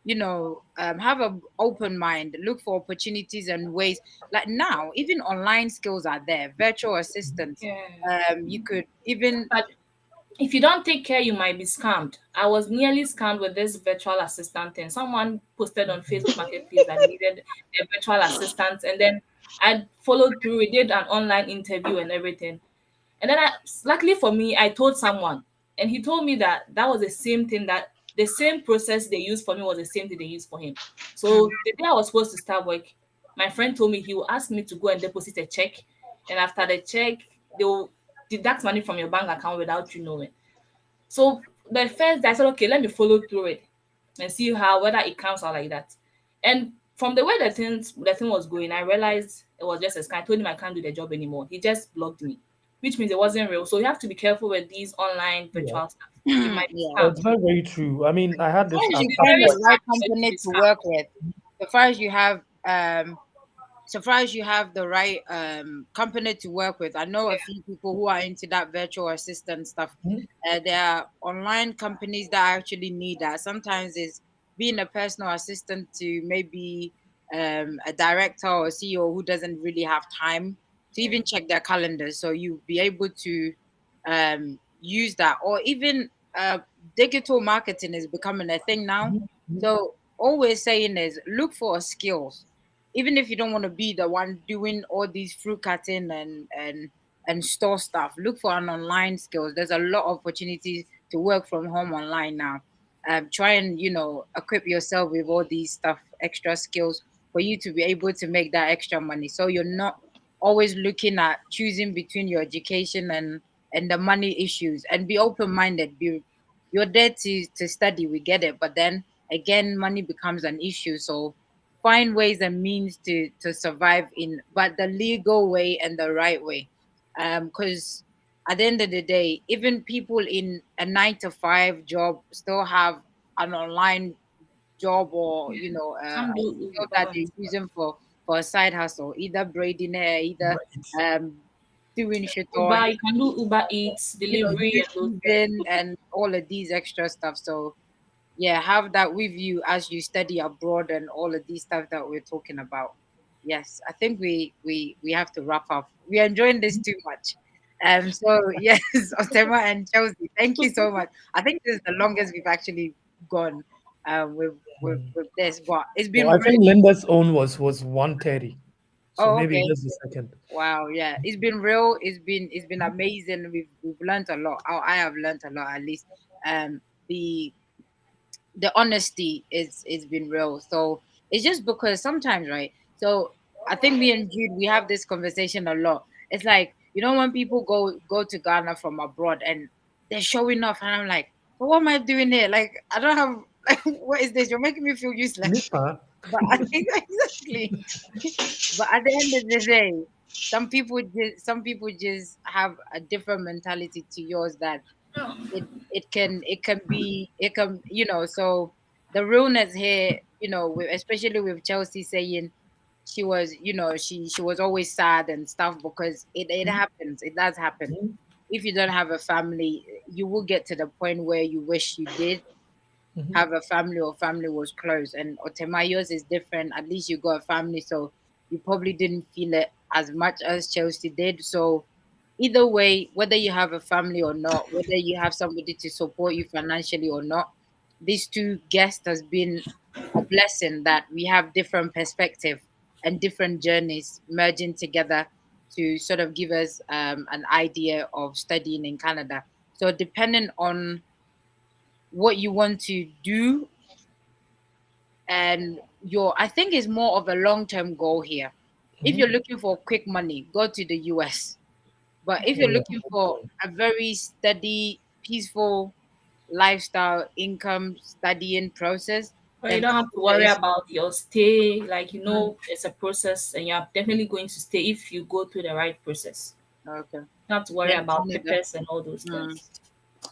have an open mind, look for opportunities and ways. Like now, even online skills are there, virtual assistants. Yeah. You could even But if you don't take care, you might be scammed. I was nearly scammed with this virtual assistant thing. Someone posted on Facebook Marketplace that needed a virtual assistant, and then I followed through. We did an online interview and everything. And then, luckily for me, I told someone, and he told me that that was the same thing, that the same process they used for me was the same thing they used for him. So the day I was supposed to start work, my friend told me he will ask me to go and deposit a check, and after the check, they will deduct money from your bank account without you knowing. So the first day I said, okay, let me follow through it and see how whether it counts out like that. And from the way the thing was going, I realized it was just a scam. I told him I can't do the job anymore. He just blocked me, which means it wasn't real. So you have to be careful with these online Yeah. virtual stuff. You might be yeah. scammed. It's very, very true. I mean, I had As this. long as You you be find very the right scammed if you company be to scammed. work with, so far as you have so far as you have the right company to work with. I know a few people who are into that virtual assistant stuff. Mhm. There are online companies that actually need that. Sometimes it's being a personal assistant to maybe a director or CEO who doesn't really have time to even check their calendars. So you be able to use that, or even digital marketing is becoming a thing now. Mhm. Mhm. So all we're saying is look for skills, even if you don't want to be the one doing all these fruit cutting and store stuff. Look for an online skills. There's a lot of opportunities to work from home online now. Try and equip yourself with all these stuff, extra skills for you to be able to make that extra money, so you're not always looking at choosing between your education and the money issues. And be open-minded. You're there to study, we get it, but then again, money becomes an issue. So find ways and means to survive in, but the legal way and the right way. Because at the end of the day, even people in a 9 to 5 job still have an online job, or Some a do skill Uber that and they're stuff. using for a side hustle, either braiding hair, either Right. doing shit, or Uber, you can do Uber Eats, delivery, and those things. YouTubing and all of these extra stuff. So have that with you as you study abroad and all of these stuff that we're talking about. Yes, I think we have to wrap up. We are enjoying this too much. So yes, Otema and Chelsea, thank you so much. I think this is the longest we've actually gone with this, but it's been Well, I think really. Linda's own was 130. So Oh, maybe okay. that's the second. Wow, yeah, it's been real. It's been amazing. We've learned a lot. I have learned a lot at least. Um, the the honesty is been real. So it's just because sometimes, right? So I think me and Jude we have this conversation a lot. It's like, when people go to Ghana from abroad and they're showing off, and I'm like, but what am I doing here? Like, I don't have like, what is this? You're making me feel useless. Nipa. But I think exactly. But at the end of the day, some people just have a different mentality to yours that it can so the realness here, especially with Chelsea saying she was, she was always sad and stuff because it happens, it does happen. If you don't have a family, you will get to the point where you wish you did have a family or family was close. And Otemayos is different. At least you got a family, so you probably didn't feel it as much as Chelsea did. So either way, whether you have a family or not, whether you have somebody to support you financially or not, these two guests has been a blessing that we have different perspective and different journeys merging together to sort of give us an idea of studying in Canada. So depending on what you want to do and I think it's more of a long-term goal here. If you're looking for quick money, go to the US. But if you're looking for a very steady, peaceful lifestyle, income, studying process, But you then don't have to Canada worry is about your stay. Like, it's a process and you're definitely going to stay if you go through the right process. okay. You don't have to worry Then about Canada. papers and all those Mm. things.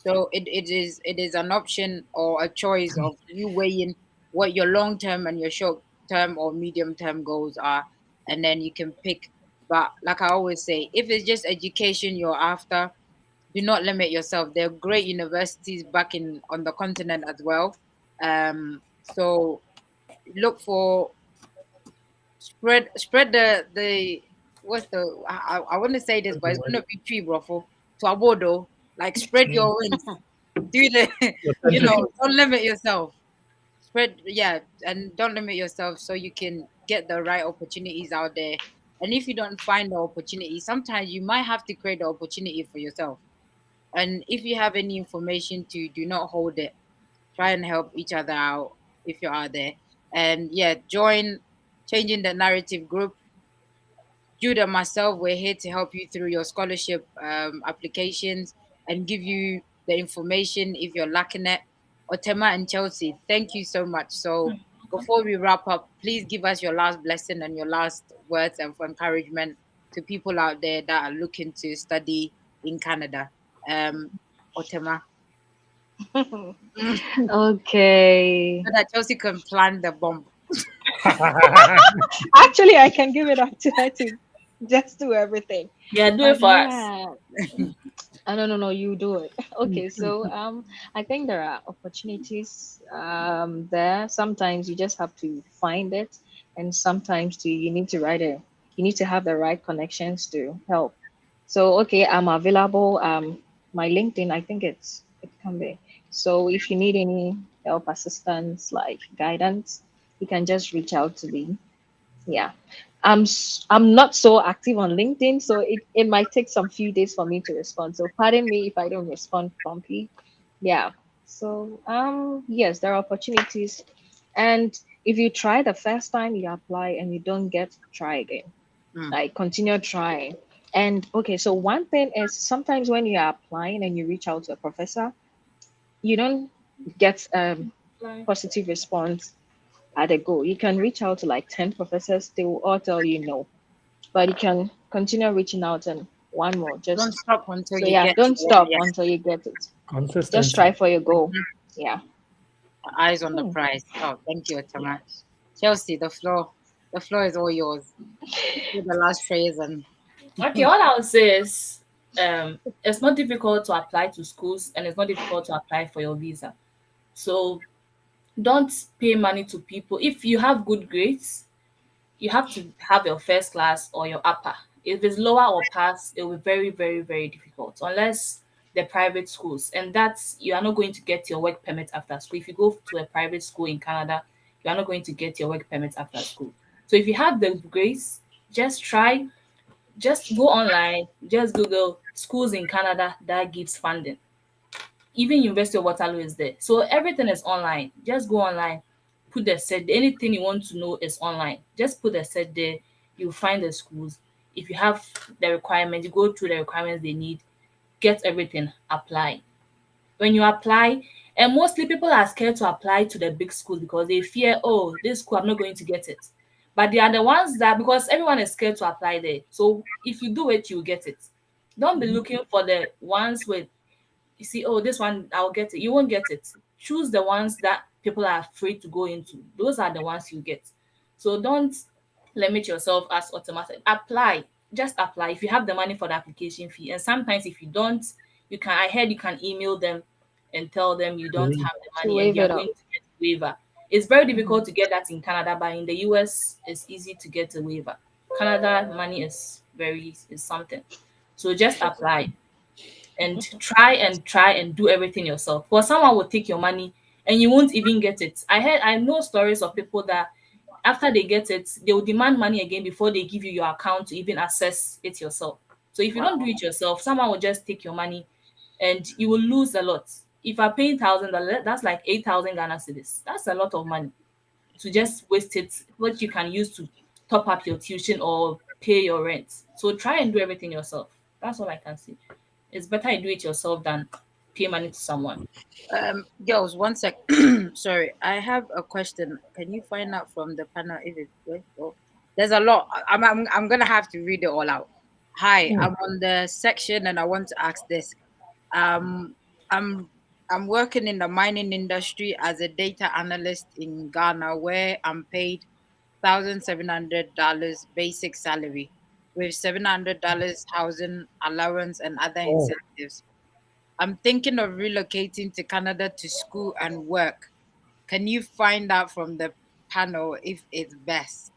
So it is an option or a choice of you weighing what your long term and your short term or medium term goals are, and then you can pick. But like I always say, if it's just education you're after, do not limit yourself. There are great universities back in on the continent as well. So look for spread the what's the I want to say this, but it's gonna be tree ruffle to Abodo. Like spread your wings. Do the don't limit yourself. Spread, yeah, and don't limit yourself so you can get the right opportunities out there. And if you don't find the opportunity, sometimes you might have to create the opportunity for yourself. And if you have any information to do not hold it, try and help each other out if you are there. And yeah, join changing the narrative group. Jude and myself, we're here to help you through your scholarship applications and give you the information if you're lacking it. Otema and Chelsea, thank you so much. So before we wrap up, please give us your last blessing and your last words of encouragement to people out there that are looking to study in Canada. Otema. Okay. So that Chelsea can plan the bomb. Actually, I can give it up to her to just do everything. Yeah, do it But for us. yeah, no, you do it. Okay, so I think there are opportunities there. Sometimes you just have to find it, and sometimes you need to you need to have the right connections to help. So okay, I'm available. My LinkedIn, I think it can be. So if you need any help, assistance, like guidance, you can just reach out to me. Yeah. I'm not so active on LinkedIn, so it might take some few days for me to respond. So pardon me if I don't respond promptly. Yeah. So yes, there are opportunities. And if you try the first time you apply and you don't get, try again. Mm. Like continue trying. And okay, so one thing is sometimes when you are applying and you reach out to a professor, you don't get positive response at a go. You can reach out to like 10 professors, they will all tell you no. But you can continue reaching out and one more. Don't Just stop until so you yeah, get to don't one. stop Yes. until you get it. Just Consistency. try for your goal. Yeah. Eyes on the Hmm. prize. Oh, thank you, Tama. Chelsea, the floor is all yours. Do the last phrase and Okay, all I'll say is it's not difficult to apply to schools and it's not difficult to apply for your visa. So don't pay money to people. If you have good grades, you have to have your first class or your upper. If it's lower or pass, it will be very, very, very difficult unless the private schools. And that's you are not going to get your work permit after school. If you go to a private school in Canada, you are not going to get your work permit after school. So if you have the grades, just try, just go online, just Google schools in Canada that gives funding. Even University of Waterloo is there. So everything is online. Just go online, put the set. Anything you want to know is online. Just put the set there. You find the schools. If you have the requirements, you go through the requirements they need, get everything, apply. When you apply, and mostly people are scared to apply to the big schools because they fear, oh, this school, I'm not going to get it. But they are the ones that, because everyone is scared to apply there. So if you do it, you get it. Don't be looking for the ones with, you see, oh, this one, I'll get it. You won't get it. Choose the ones that people are afraid to go into. Those are the ones you get. So don't limit yourself as automatic. Apply. Just apply if you have the money for the application fee. And sometimes if you don't, you can, I heard you can email them and tell them you don't have the To money and waive you're it going out. to get a waiver. It's very difficult to get that in Canada, but in the US, it's easy to get a waiver. Canada money is something. So just apply and try and do everything yourself. Or someone will take your money and you won't even get it. I know stories of people that after they get it, they will demand money again before they give you your account to even access it yourself. So if you don't do it yourself, someone will just take your money and you will lose a lot. If you're paying $1,000, that's like 8,000 Ghana cedis. That's a lot of money to just waste it, what you can use to top up your tuition or pay your rent. So try and do everything yourself. That's all I can say. It's better you do it yourself than pay money to someone. Girls, one sec. Sorry, I have a question. Can you find out from the panel if it's good? Oh, there's a lot. I'm gonna have to read it all out. Hi, I'm on the section and I want to ask this. Um, I'm I'm working in the mining industry as a data analyst in Ghana, where I'm paid $1,700 basic salary with $700 housing allowance and other Oh, incentives. I'm thinking of relocating to Canada to school and work. Can you find out from the panel if it's best?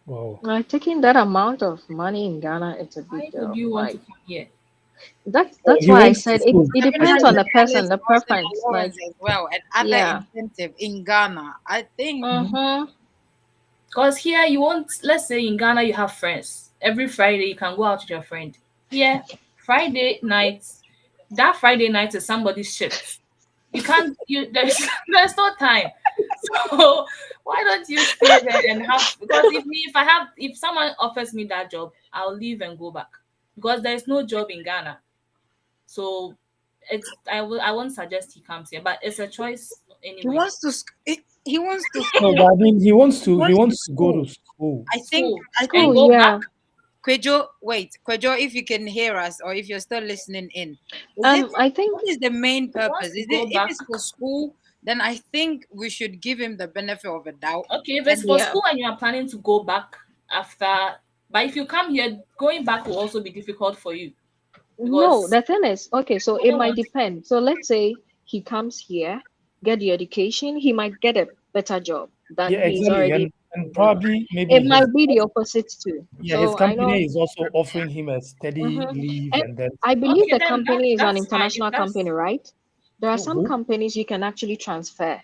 wow. Taking that amount of money in Ghana, it's a Why big would deal. you want to Like come here? Oh, that's he why I went to said it. school. It Seven depends hundred on the person, dollars the housing preference. Like, allowance as well, and other yeah. incentive in Ghana. I think Mm-hmm. Because here you won't, let's say in Ghana you have friends. Every Friday you can go out with your friend. Here, Friday nights, that Friday night is somebody's shift. You can't you there's there's no time. So why don't you stay there and have, because if someone offers me that job, I'll leave and go back. Because there's no job in Ghana. So I won't suggest he comes here, but it's a choice he anyway. wants to. He wants to No, but school. I mean, He he wants to wants to go school. to school. I think. School I and think. Cool. go back. Yeah. Kwejo, wait, Kwejo, if you can hear us or if you're still listening in, is it I think. what is the main He wants purpose? to Is it go if back. it's for school, then I think we should give him the benefit of a doubt. Okay, if it's And for Yeah. school and you are planning to go back after, but if you come here, going back will also be difficult for you No, because the thing is, okay, so you it wouldn't might want to. depend. So let's say he comes here, get the education, he might get a better job than Yeah, he's exactly. already And doing. probably It maybe might be the opposite too. his So I know. company is also offering him a steady Hmm. leave And and then I believe Okay, the then company is an that's fine. If international company, that's right? There are oh, some who? companies you can actually transfer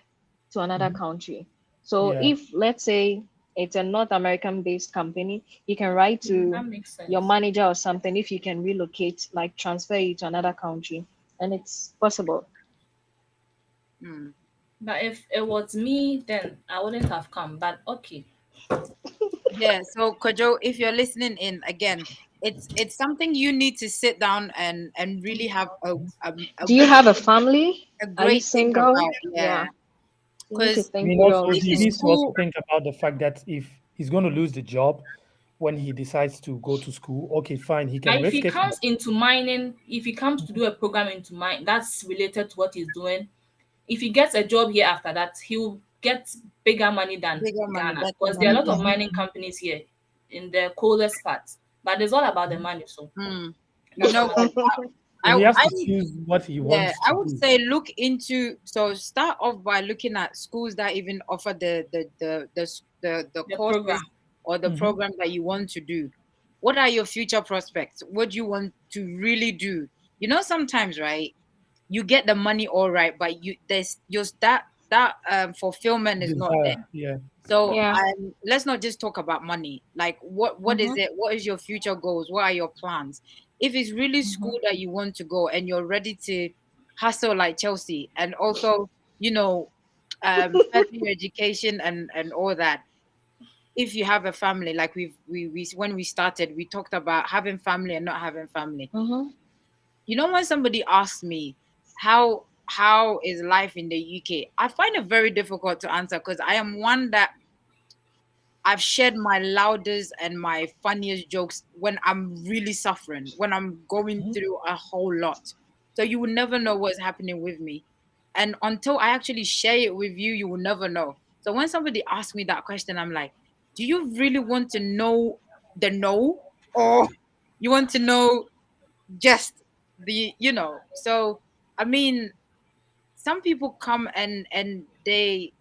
to another Mhm. country. So Yeah. if, let's say, it's a North American based company, you can write to that makes your sense. manager or something if you can relocate, like transfer you to another country, and it's possible. hmm. But if it was me, then I wouldn't have come. But okay, Yeah, so Kwejo, if you're listening in again, it's something you need to sit down and really have a, Do you have a family? a Are you great think single? about. Yeah, Yeah, you need to because I think mean, through also all these if he it's things. needs to also school, think about the fact that if he's going to lose the job when he decides to go to school, okay, fine, he but can if he risk it. comes into mining, if he comes to do a program into mine that's related to what he's doing, if he gets a job here after that, he will get bigger money than bigger money, Ghana better because there are a money. lot of Yeah. mining companies here in the coalest parts. But it's all about the money. So Hmm. You that's know what I what? think. I, he has I to choose what he yeah, wants I to would do. say look into, so start off by looking at schools that even offer the The program. courses or the Mhm. program that you want to do. What are your future prospects? What do you want to really do? You know, sometimes, right, you get the money all right, but there's just that fulfillment is not there. Desire, yeah. So Yeah. let's not just talk about money. Like what is Mm-hmm. it? What is your future goals? What are your plans? If it's really Mm-hmm. school that you want to go and you're ready to hustle like Chelsea, and also, you know, further your education and all that. If you have a family, like we when we started, we talked about having family and not having family. Mm-hmm. You know, when somebody asks me how is life in the UK, I find it very difficult to answer because I am one that I've shared my loudest and my funniest jokes when I'm really suffering, when I'm going Mhm. through a whole lot. So you will never know what's happening with me. And until I actually share it with you, you will never know. So when somebody asks me that question, I'm like, do you really want to know the no? Or you want to know just So, I mean, some people come and the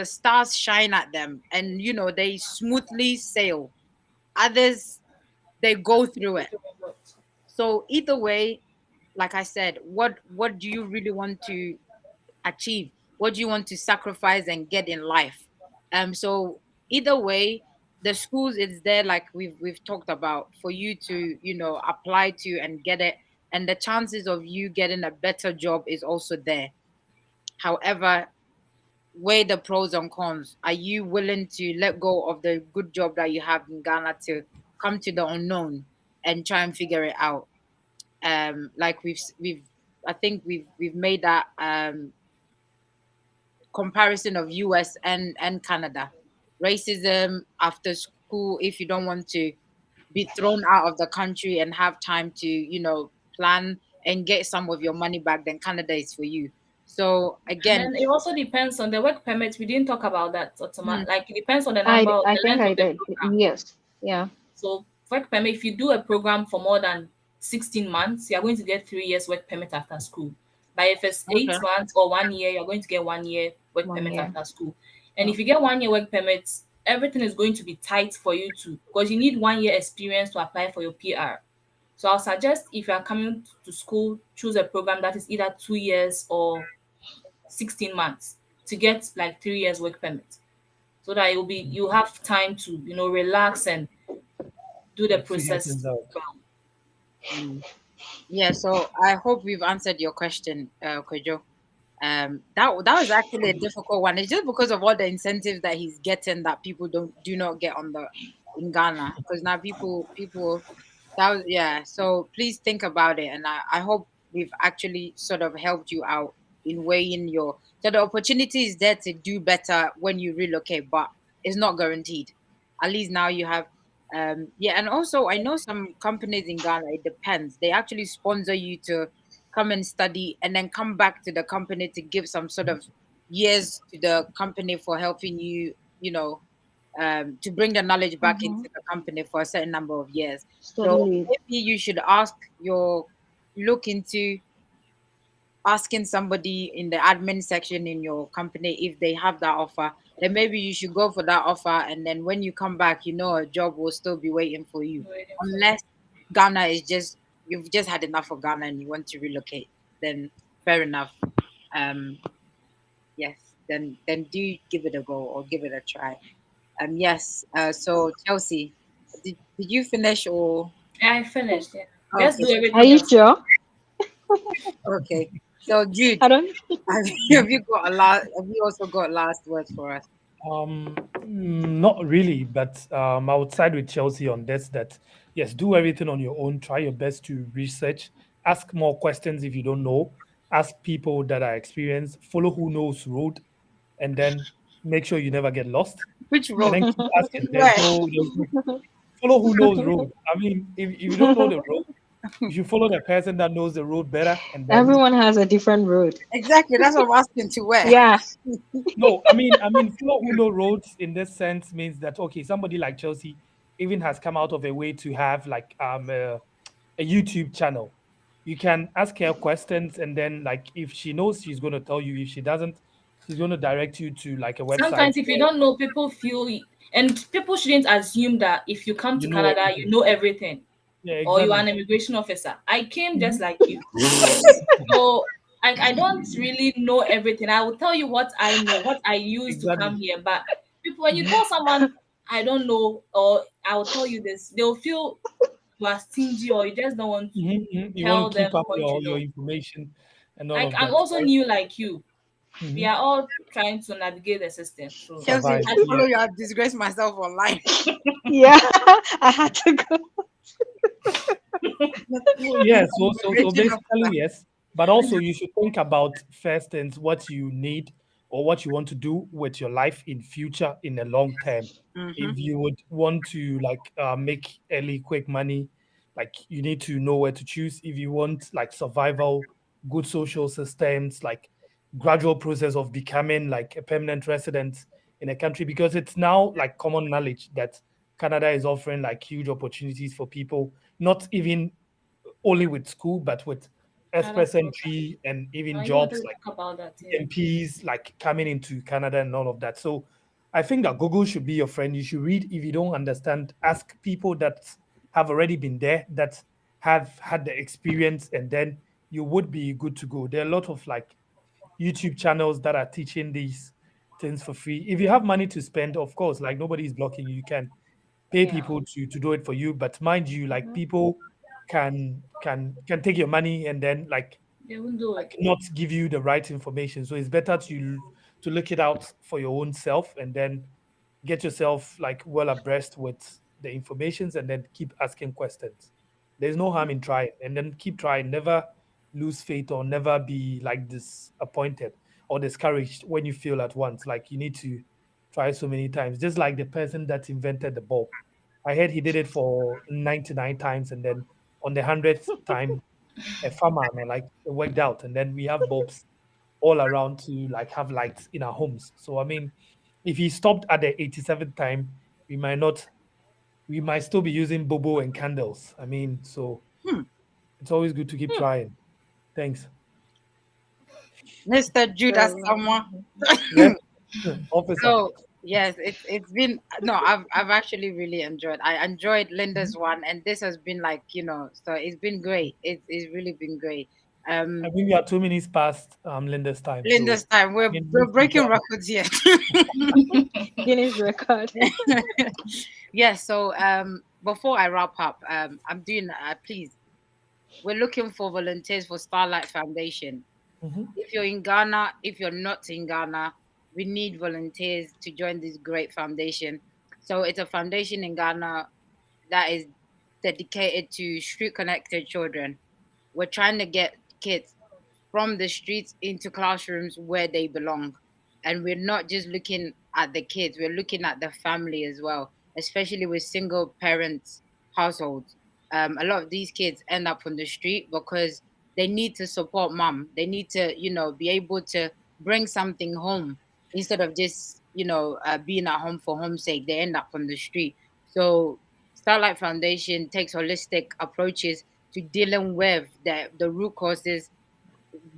stars shine at them, and they smoothly sail. Others, they go through it. So either way, like I said, what do you really want to achieve? What do you want to sacrifice and get in life? So either way, the schools is there, like we've talked about, for you to apply to and get it, and the chances of you getting a better job is also there. However, weigh the pros and cons. Are you willing to let go of the good job that you have in Ghana to come to the unknown and try and figure it out? Like we've I think we've made that comparison of US and Canada. Racism after school, if you don't want to be thrown out of the country and have time to, plan and get some of your money back, then Canada is for you. So And again, then it also depends on the work permit. We didn't talk about that. mm, Like it depends on the I number, I the think length I of the did. program. Yes. Yeah. So work permit, if you do a program for more than 16 months, you're going to get 3 years work permit after school. But if it's okay. 8 months or 1 year, you're going to get 1 year work One permit year. after school. And if you get 1 year work permit, everything is going to be tight for you to, because you need 1 year experience to apply for your PR. So I'll suggest, if you are coming to school, choose a program that is either 2 years or 16 months to get like 3 years work permit, so that you have time to relax and do the And figure process things out. well. Mm. Yeah, so I hope we've answered your question, Kojo. That was actually a difficult one. It's just because of all the incentives that he's getting that people do not get in Ghana. Because now people yeah. So please think about it, and I hope we've actually sort of helped you out in weighing your. So the opportunity is there to do better when you relocate, but it's not guaranteed. At least now you have. Yeah, and also I know some companies in Ghana, it depends. They actually sponsor you to come and study and then come back to the company to give some sort of years to the company for helping you, to bring the knowledge back into Mm-hmm. the company for a certain number of years. Study So leave. maybe you should look into asking somebody in the admin section in your company if they have that offer. Then maybe you should go for that offer, and then when you come back, a job will still be waiting for you, Waiting for you. unless Ghana is just you've just had enough of Ghana and you want to relocate. Then fair enough. Um, yes, then do give it a go or give it a try. Yes. So Chelsea, did you finish or Yeah, I finished. Yeah, just okay? do Are everything you yourself. sure? Okay. So Jude, I don't. have you got a last? Have you also got last words for us? Not really, but I would side with Chelsea on this. That yes, do everything on your own. Try your best to research. Ask more questions if you don't know. Ask people that are experienced. Follow who knows road, and then make sure you never get lost. Which And road? then keep asking. Where? There's no follow who knows road. I mean, if you don't know the road, you should follow the person that knows the road better, and then Everyone has a different road. Exactly. That's what I'm asking. To where? Yeah. no, I mean, follow who know roads in this sense means that okay, somebody like Chelsea even has come out of a way to have like a YouTube channel you can ask her questions, and then like if she knows, she's going to tell you. If she doesn't, she's going to direct you to like a website Sometimes if you where don't know, people feel, and people shouldn't assume that if you come you to know Canada, you everything. know everything Yeah, or you are exactly. an immigration officer. I came just Mhm. like you. So I don't really know everything. I will tell you what I know, what I use to come Exactly. here. But people, when you Mhm. tell someone I don't know, or I will tell you this, they'll feel you are stingy or you just don't want to Mhm, mhm. You want tell to keep them up what you your know. information and all Like of I'm that, also right? new like you. We Hmm. are all trying to navigate the system. So Chelsea, Survive. I Yeah. follow you. I've disgraced myself online. Yeah, I had to go. Well, yeah. So Immigration basically, officer. yes. But also, you should think about first things what you need or what you want to do with your life in future in the long term. Mm-hmm. If you would want to like make early quick money, like you need to know where to choose. If you want like survival, good social systems, like gradual process of becoming like a permanent resident in a country, because it's now like common knowledge that Canada is offering like huge opportunities for people, not even only with school, but with other express program. entry and even I even wanted jobs to like talk about that. Yeah. MPs like coming into Canada and all of that. So I think that Google should be your friend. You should read. If you don't understand, ask people that have already been there, that have had the experience, and then you would be good to go. There are a lot of like YouTube channels that are teaching these things for free. If you have money to spend, of course, like nobody is blocking you. You can pay Yeah. people to do it for you. But mind you, like Mhm. people can take your money and then They will do like it. not give you the right information. So it's better to look it out for your own self and then get yourself like well abreast with the informations and then keep asking questions. There's no harm in trying and then keep trying. Never lose faith or never be like disappointed or discouraged when you feel at once. Like you need to try so many times. Just like the person that invented the bulb. I heard he did it for 99 times and then on the 100th time a farmer and like it worked out and then we have bulbs all around to like have lights in our homes. So I mean, if he stopped at the 87th time, we might not we might still be using bobo and candles. I mean, so Hmm. it's always good to keep trying. Thanks. Mr. Judas So, Sama. Yes, officer. So yes, it's been no, I've actually really enjoyed. I enjoyed Mhm. Linda's one, and this has been like so it's been great. It's really been great. I Um, think we are 2 minutes past Linda's time, so Linda's time, we we're need to breaking wrap up. records here. Guinness record. Yes. So before I wrap up, I'm doing please. We're looking for volunteers for Starlight Foundation. Mhm. If you're in Ghana, if you're not in Ghana, we need volunteers to join this great foundation. So it's a foundation in Ghana that is dedicated to street connected children. We're trying to get kids from the streets into classrooms where they belong. And we're not just looking at the kids, we're looking at the family as well, especially with single parents households. A lot of these kids end up on the street because they need to support mom. They need to, be able to bring something home instead of just, being at home for home's sake. They end up on the street. So Starlight Foundation takes holistic approaches to dealing with the root causes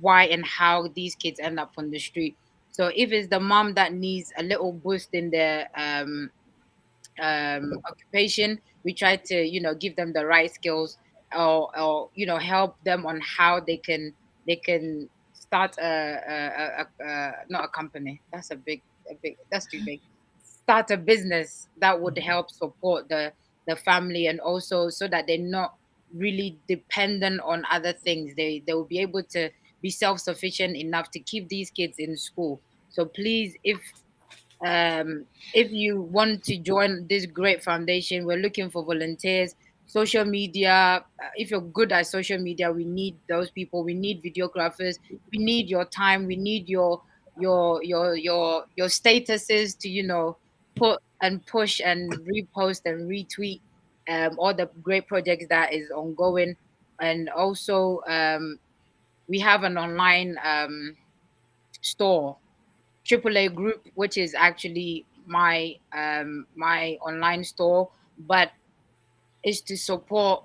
why and how these kids end up on the street. So if it's the mom that needs a little boost in their occupation, we try to give them the right skills or help them on how they can start not a company. That's a big that's too big. Start a business that would help support the family and also so that they're not really dependent on other things. They will be able to be self-sufficient enough to keep these kids in school. So please, if you want to join this great foundation, we're looking for volunteers. Social media, if you're good at social media, we need those people. We need videographers. We need your time. We need your statuses to put and push and repost and retweet all the great projects that is ongoing. And also we have an online store, AAA Group, which is actually my online store, but is to support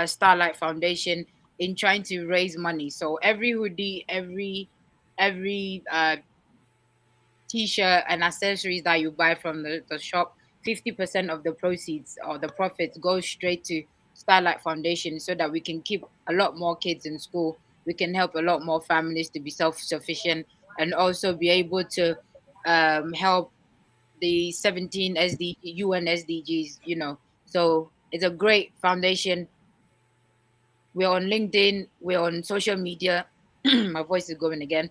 Starlight Foundation. in trying to raise money. So every hoodie, every t-shirt and accessories that you buy from the shop, 50% of the proceeds or the profits go straight to Starlight Foundation, so that we can keep a lot more kids in school. We can help a lot more families to be self-sufficient, and also be able to help the 17 UN SDGs, So it's a great foundation. We're on LinkedIn, we're on social media. My voice is going again.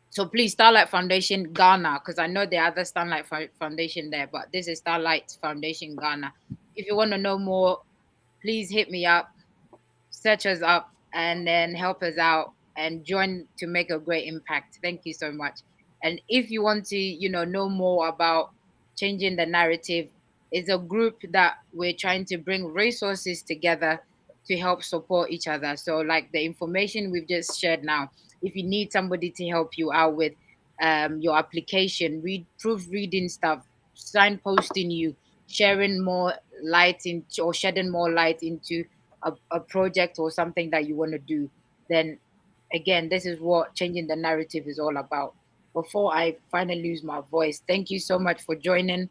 So please, Starlight Foundation Ghana, because I know there are other Starlight Foundation there, but this is Starlight Foundation Ghana. If you want to know more, please hit me up, search us up, and then help us out and join to make a great impact. Thank you so much. And if you want to, know more about changing the narrative, it's a group that we're trying to bring resources together to help support each other. So, like the information we've just shared now, if you need somebody to help you out with your application, proofreading stuff, signposting you, sharing more light into, or shedding more light into a project or something that you want to do, then again, this is what changing the narrative is all about. Before I finally lose my voice, thank you so much for joining.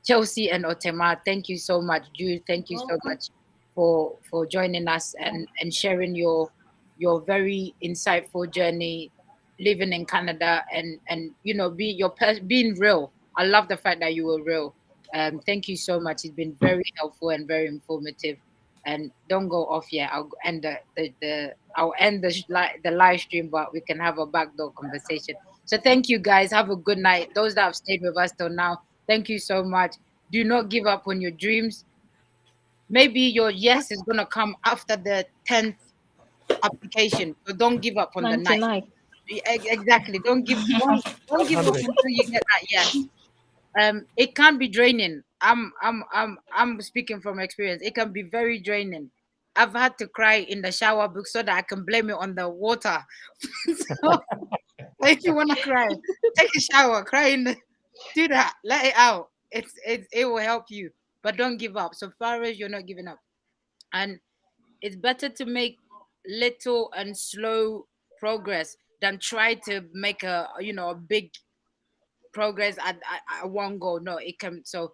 Chelsea and Otema, thank you so much. Jude, thank you so much for joining us and sharing your very insightful journey living in Canada, and being real. I love the fact that you were real. Thank you so much. It's been very helpful and very informative. And don't go off yet. I'll end the live stream, but we can have a backdoor conversation. So thank you guys. Have a good night. Those that have stayed with us till now, thank you so much. Do not give up on your dreams. Maybe your yes is gonna come after the 10th application, so don't give up on the night. 99. Exactly. Don't give up 100. until you get that yes. It can be draining. I'm speaking from experience. It can be very draining. I've had to cry in the shower book so that I can blame it on the water. So if you want to cry, take a shower, do that, let it out. It will help you, but don't give up. So far as you're not giving up, and it's better to make little and slow progress than try to make a big progress at one go. No, it can. So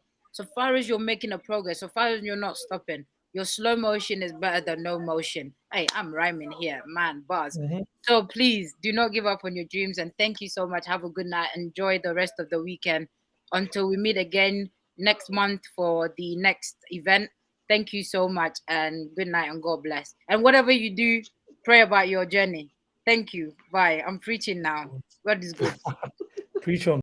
far as you're making a progress, so far as you're not stopping, your slow motion is better than no motion. Hey, I'm rhyming here, man, buzz. Mhm. So please do not give up on your dreams, and thank you so much. Have a good night. Enjoy the rest of the weekend until we meet again next month for the next event. Thank you so much, and good night, and God bless. And whatever you do, pray about your journey. Thank you. Bye. I'm preaching now. God is good. Preach on.